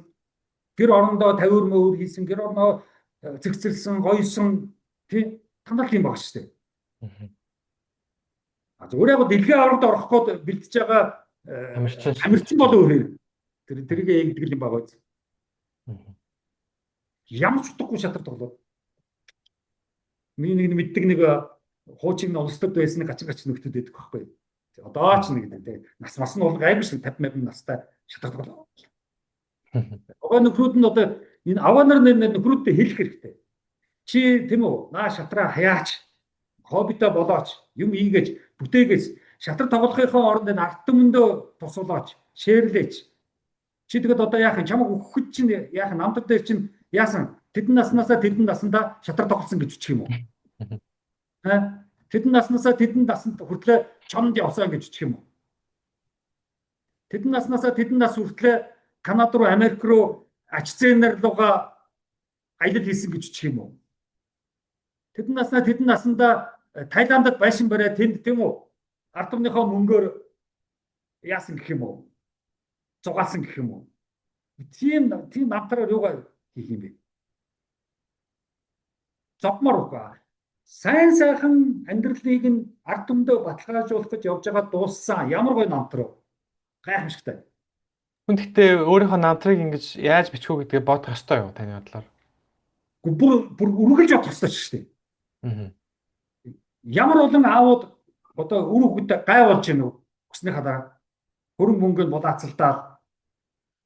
гэр орондоо тавиур мөвөр хийсэн, гэр орноо цэгцэлсэн, гоёсон тий дандаа тийм байгаа шүү дээ. Зүгээр яг дэлхийн аврагт орох гээд бэлтэж байгаа амирчин болов уу тэрийг ягдаг юм байгаа биз. Ямар ч утгагүй шатар тоглоод. Миний нэг мэддэг нэг хуучин улс төрд байсан гачин нөхдөд байдаг байхгүй. Одоо ч нэг тийм нас нь бол гайгүй шүү 50 настай шатар тоглоод. Ого нөхрүүд нь одоо энэ аваанаар нөхрүүдтэй хэлэх хэрэгтэй. Чи тийм үү наа шатраа хаяач хоббитой болооч юм ийгэж бүтээгээс шатар тоглохын оронд энэ арт түмэндөө тусуулаач шеэрлээч. Чи тэгэд одоо яах юм чамаг өгөхөд чинь яах намтар дээр чинь яасан тэдэн наснаасаа тэдэн насандаа шатар тоглосон гэж үчих юм уу? Тэдэн наснаасаа тэдэн насанд хүртлээр чонд явсан гэж үчих юм уу? Тэдэн наснаасаа тэдэн нас хүртлээр Канада руу Америк руу ач зээнэр руугаа аялал хийсэн гэж үчих юм уу? Тэдэн насандаа Таиландд байшин бариад тэнд тийм үү? Ард түмнийхөө мөнгөөр яасан гэх юм уу? Зугаалсан гэх юм уу? Тийм намтраар юугаар хийх юм бэ? Зовмор уу? Сайн сайхан амьдралыг нь ард түмдөө баталгаажуулах гэж явж байгаа дууссан. Ямар гоё намтар вэ? Гайхамшигтай. Хүн гэхдээ өөрийнхөө намтрыг ингэж яаж бичих вэ гэдгээ бодох ёстой юу таны бодлоор? Бүр үргэлж бодох ёстой шүү дээ. Ямар олон аавууд одоо үр хүүхдээ гай болж гэнэ үү? Өснийхаа дараа хөрөнгө мөнгөнд булаацалдаад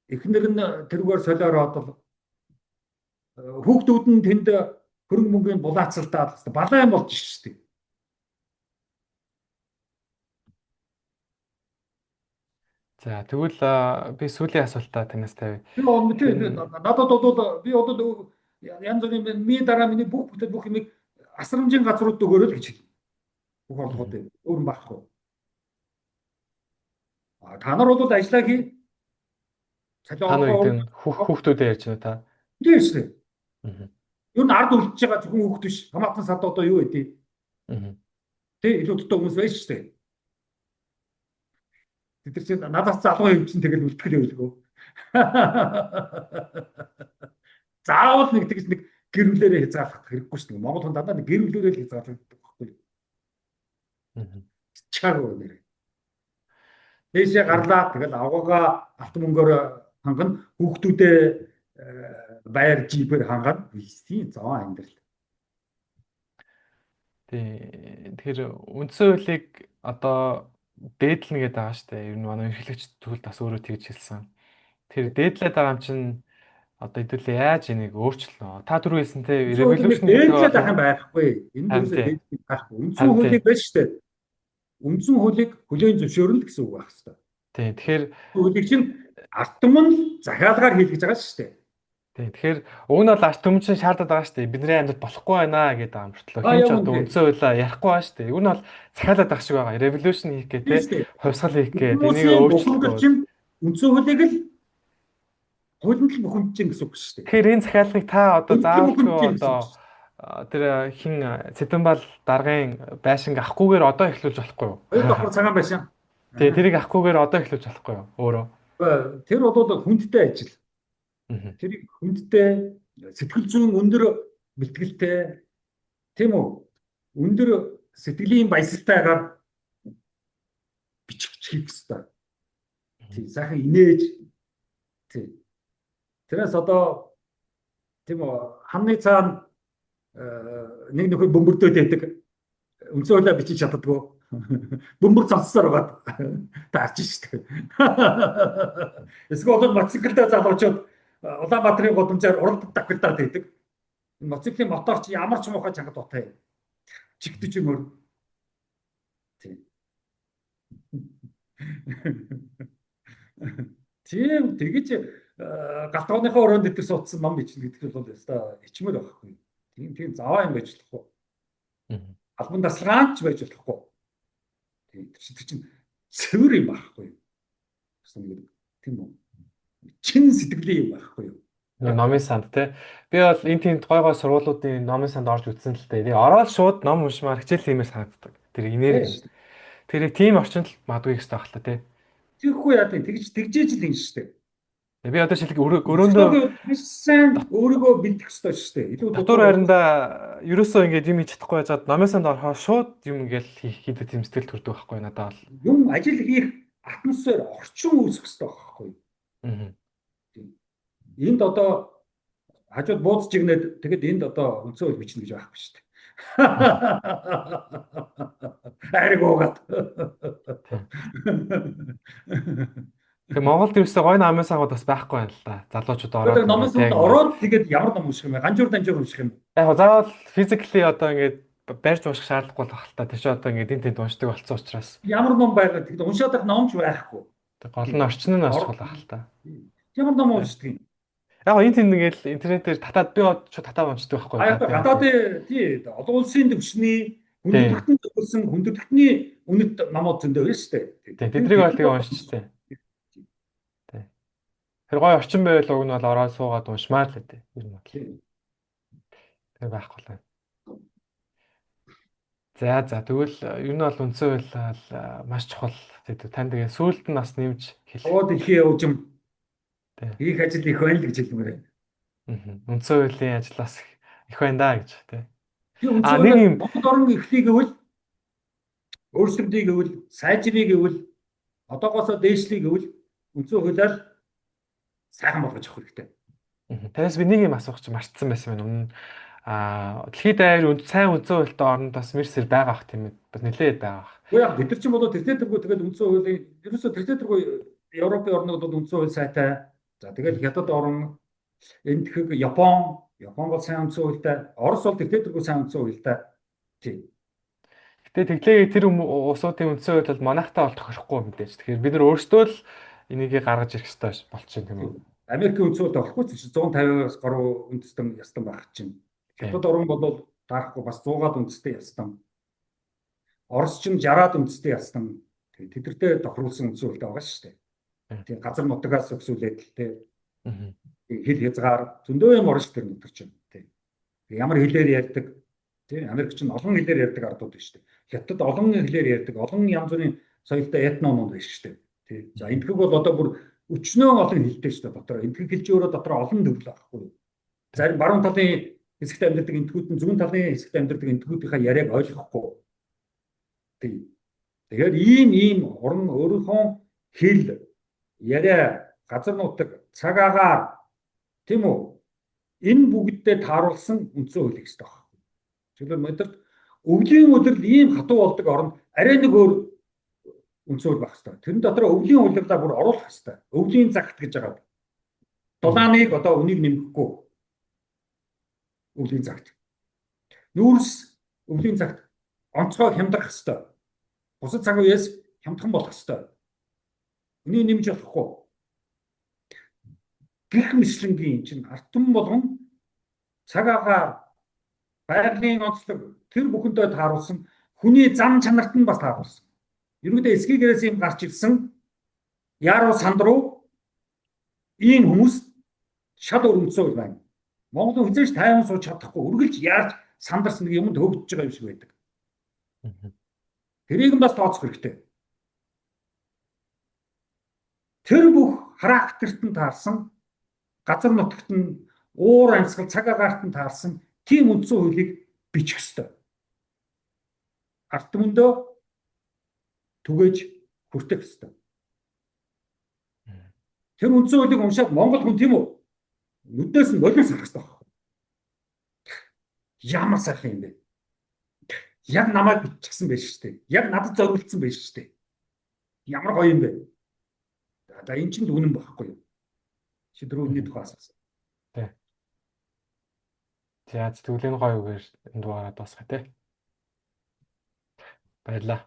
эхнэр нь тэргээр солиороод бол хүүхдүүд нь тэнд хөрөнгө мөнгөнд булаацалдаад балаа юм болж шүү дээ. За тэгвэл би сүүлийн асуултаа танаас тавья. Надад бол би одоо янз бүрийн миний дараа миний бүх юмыг асрамжийн газрууд өгөөрэй л гэж хэлнэ. Бүх Мгм. орлогуудыг өөр нь багхгүй. Та нар бол ажиллаа хий. Цалин Та нар олгоо гэдэг нь хүүхдүүдээ ярьж байна та. тийм шүү дээ. Мгм. Ер нь ард үлдчихэж байгаа зөвхөн хүүхд биш. Хамаатан сад одоо юу байдгийг Мгм. тий илүү дутуу хүмүүс байж шүү дээ. Тэд нар чинь надаас залуу юм чинь тэгэл үлдэхлээ үлгөө. Заавал нэг тэгж нэг гэрүүлээрээ хязгаарлах хэрэггүй шүү дээ. Монгол хүн дандаа нэг гэрүүлээрээ л хязгаарлагддаг байхгүй. Мгм. Чаагүй нэр. Дээшээ Тэг- гарлаа тэгэл авгаагаа алт мөнгөөр хангана хүүхдүүдээ байр жипээр хангана. Тийм зоо амьдрал. Тэгэхээр үндсэн хуулийг одоо дээдлэнэ гэдэг байгаа шүү дээ. Ер нь манай эрхлэгч зүйл бас өөрөө тэгж хэлсэн. Тэр дээдлээд байгаа юм чинь одоо хэдүүлээ яаж энийг өөрчлөнө? Та түрүү хэлсэнтэй Үндсэн хуулийг нэг revolution гэдэг дээдлээд бол ах юм байхгүй. Энэ харин юусоо тий. дээдлэх байхгүй. Үндсэн Харин тий. хуулийг байж штэ. Үндсэн хуулийг хүлээн зөвшөөрнө гэсэн үг байх хэвээр. Тий. Тэгэхээр Хуулийг чинь ард түмэн захиалгаар хийлгэж байгаа шүү дээ. тий. Тэгэхээр уг нь бол арт түмчин шаардаад байгаа шүү дээ. Бидний амьдрал болохгүй байна гэдэг амартлаа. А Хин ч яг одоо үнэ. үндсэн хуулиа ярихгүй байна шүү дээ. Уг нь бол захиалаад байгаа шиг байгаа. Revolution хийх гээ Тийм те. шүү дээ. Хувьсгал хийх гээ. Энийг Хүмүүсийн өөрчлөлт бухимдал гоо. чинь үндсэн хуулийг л хуулинд л бухимдаж гэсэн үг шүү дээ. Тэгэхээр энэ захиалгыг та одоо Хуулинд л заавалчгүй бухимдаж гэсэн үг одоо шүү тэр хин Цэдэнбал даргын байшинг авахгүйгээр одоо эхлүүлж болохгүй юу? дээ. Хоёр давхар цагаан байшин. Тэгээ тэрийг авахгүйгээр одоо эхлүүлж болохгүй юу? Өөрөө. Тэр бол хүндтэй ажил. Мгм. Тэрийг хүндтэй сэтгэл зүйн өндөр бэлтгэлтэй тийм үү? Өндөр сэтгэлийн баясгалтайгаар бичих хийх хэрэгтэй. Тийм сайхан инээж тийм. Тэрээс одоо тийм үү ханны цаана нэг нөхөр бөмбөрдөөд байдаг. Үндсэн хуулиа бичиж чаддгүй. Бөмбөр цонцсоор байгаа. Таарч штэ. Эсвэл одоо мотоциклдээ залуучууд Улаанбаатарын гудамжаар уралдад давхилдаад байдаг. Мотоциклийн мотор чи ямар ч муухай чанга дутай. Чигтэж юм уу? Тийм. Тийм тэгэж галтгооныхоо өрөөнд дээр суудсан ном бичнэ гэдэг бол яста ичмэл байхгүй. Тийм заваа юм байж болохгүй. Мгм. Албан тасалгаанч байж болохгүй. Тийм тэр чинь цэвэр юм байхгүй. Гэсэн нэг тийм үү? Чин сэтгэлийн юм байхгүй юу? Нэг номын санд те. Би бол энэ тийм гой гой сургуулиудын номын санд орж үзсэн л дээ. Тэгээ ороод шууд ном уншмаар хичээл хиймээр санагддаг. Тэр Байж энерги нь. Тэр тийм орчинд л мадгүй хэвээр багтла те. тийхгүй яа тэгжээж л юм шүү дээ. Би одоо шилэг өрөөндөө Психологи маш сайн өөрийгөө бэлдэх хэрэгтэй шүү дээ. Илүү дотор дутуу болов. байранда ерөөсөө ингэж юм хийж чадахгүй байжгаад номын санд орохоо шууд юм ингээл хийдэг тийм сэтгэл төрдөг байхгүй надад бол. Юм ажил хийх атмосфер орчин үүсэх хэрэгтэй байхгүй. Аа. Энд одоо хажууд бууз чигнээд тэгэд энд одоо өнцөө хөл бичнэ гэж байхгүй шүү дээ. Ариг уугаад. Тэгээ Монголд ерөөсөө гой намын сангууд бас байхгүй байна л да. Залуучууд ороод Тэгээд номын ингээд яг санд ингээд ороод тэгээд ямар ном унших юм бэ? Ганжуур унших юм. яг заавал физикли одоо ингээд барьж унших шаардлагагүй л баг л та. Тэр чинь одоо ингээд энэ тэнд уншдаг болсон учраас Ямар ном байгаад тэгээд уншаад байх номч байхгүй. гол нь орчин нь бас чухал баг л та. Ямар ном уншдаг юм? Яг энэ тэнд ингээд интернетээр татаад би ч татаад уншдаг байхгүй А яг да. гадаадын тий олон улсын төвчний Тийм. хүндрэлтэн зөвлөсөн хүндрэлтний үнэт номууд зөндөө байна шүү дээ. Тийм. Тэдрийг бол тэгээ уншчихтэй. Тийм. Тэр гой орчин байвал уг нь бол ороод суугаад уншмаар л дээ. Ер нь бол. Тийм. Тэр байхгүй л байна. За тэгвэл ер нь бол үндсэн хууль маш чухал. Тань тэгээ сүүлд нь бас нэмж хэлэх. Овоо дэлхийн явжим Тийм. их ажил их байна л гэж хэлмээр байна. Үндсэн хуулийн ажил бас их байна да гэж тийм. Тийм үндсэн Нэг хуулиар юм Монгол орн эхлэе гэвэл өөрчлөлтийг гэвэл сайжрыг гэвэл одоогоосоо дээшлэе гэвэл үндсэн хуулиар сайхан болгож авах хэрэгтэй. Тэрээс би нэг юм асуух чи мартсан байсан байна. Өмнө дэлхийд даяар сайн үндсэн хуультай орнд бас мэрсэр байгаа ах тийм ээ. Бас нэлээд байгаа ах. Уу яг бид нар чинь болоо тэртээ тэргүй тэгэл үндсэн хуулийн ерөөсөө тэртээ тэргүй Европын орнууд бол үндсэн хууль сайтай. За тэгэл хятад орн энэ тэгэхэг Япон бол сайн үндсэн хуультай. Орос бол тэртээ тэргүй сайн үндсэн хуультай. Тийм. Гэтэ тэглээ тэр улсуудын үндсэн хууль бол манайхтай бол тохирохгүй мэдээж. Тэгэхээр бид нар өөрсдөө л энийг гаргаж ирэх хэрэгтэй болчихно тийм үү? Америкийн үндсэн хуульд орохгүй ч 150-аас гаруй үндэстэн ястан байх чинь. Хятад орн бол таарахгүй бас 100-аад үндэстэй ястан. Орос ч 60-аад үндэстэй яссан. Тэдэртээ тохируулсан үндсэн хууль байгаа шүү дээ. Тийм газар нутгаас өксүүлээд л тийм Мгм. хэл хязгаар зөндөө юм орно шүү дээ нутагч юм. Тийм. Ямар хэлээр ярьдаг тийм Америк ч олон хэлээр ярьдаг ардууд байна шүү дээ. Хятад олон хэлээр ярьдаг, олон янз бүрийн соёлтой этнонууд байна шүү дээ. Тийм. За энтгэг бол одоо бүр өчнөө олон хэлтэй шүү дээ дотор. Энтгэг хэлж өөрөө дотор олон төрөл байхгүй юу? Зарим баруун талын хэсэгт амьдардаг энтгүүд нь зүүн талын хэсэгт амьдардаг энтгүүдийнхээ яриаг ойлгохгүй. Тийм. Тэгэхээр ийм орон өөрийнхөө хэл яриа газар нутаг цаг агаар тийм үү энэ бүгдтэй тааруулсан үндсэн хуулийг хэвээр байна. Тэгвэл мэдэрт өвлийн өдрөл ийм хатуу болдог орнд арай нэг өөр үндсэн хууль байх хэрэгтэй. Тэрэн дотор өвлийн хуулиудаа бүр оруулах хэрэгтэй. Өвлийн цагт гэж байгаа. Дулааныг одоо үнийг нэмэхгүй өвлийн цагт. Нүүрс өвлийн цагт онцгой хямдрах хэрэгтэй. Бусад цаг үеэс хямдхан болох хэрэгтэй. Үнийг нэмж болохгүй. Гэх мэтлэнгийн чинь ард түмэн болгон цаг агаар байгалийн онцлог тэр бүхэндээ тааруулсан хүний зам чанарт нь бас тааруулсан. Ерөнхийдөө эсгийгээс юм гарч ирсэн яруу санд руу ийм хүмүүс шал өрөмцөө байна. Монгол хүн хизээш тайван сууж чадахгүй үргэлж яаж сандарсан нэг юмд хөвдөж байгаа юм шиг байдаг. Тэрийг нь бас тооцох хэрэгтэй. Тэр бүх характерт нь таарсан газар нутагт нь уур амьсгал цаг агаарт нь таарсан тийм үндсэн хуулийг бичих ёстой. Ард түмэндөө түгээж хүртэх ёстой. Тэр үндсэн хуулийг уншаад Монгол хүн тийм үү? Нүднээс нь нулимс харах ёстой. Ямар сайхан юм бэ? Яг намайг биччихсэн байж штэ. Яг надад зориулсан байж штэ. Ямар гоё юм бэ? За энэ чинь үнэн байхгүй юу? Шидрүүний тухай асуусан. Тий. За зөвлөлийн гоё үгээр энд дугаараа дуусгая тий. Баярлалаа.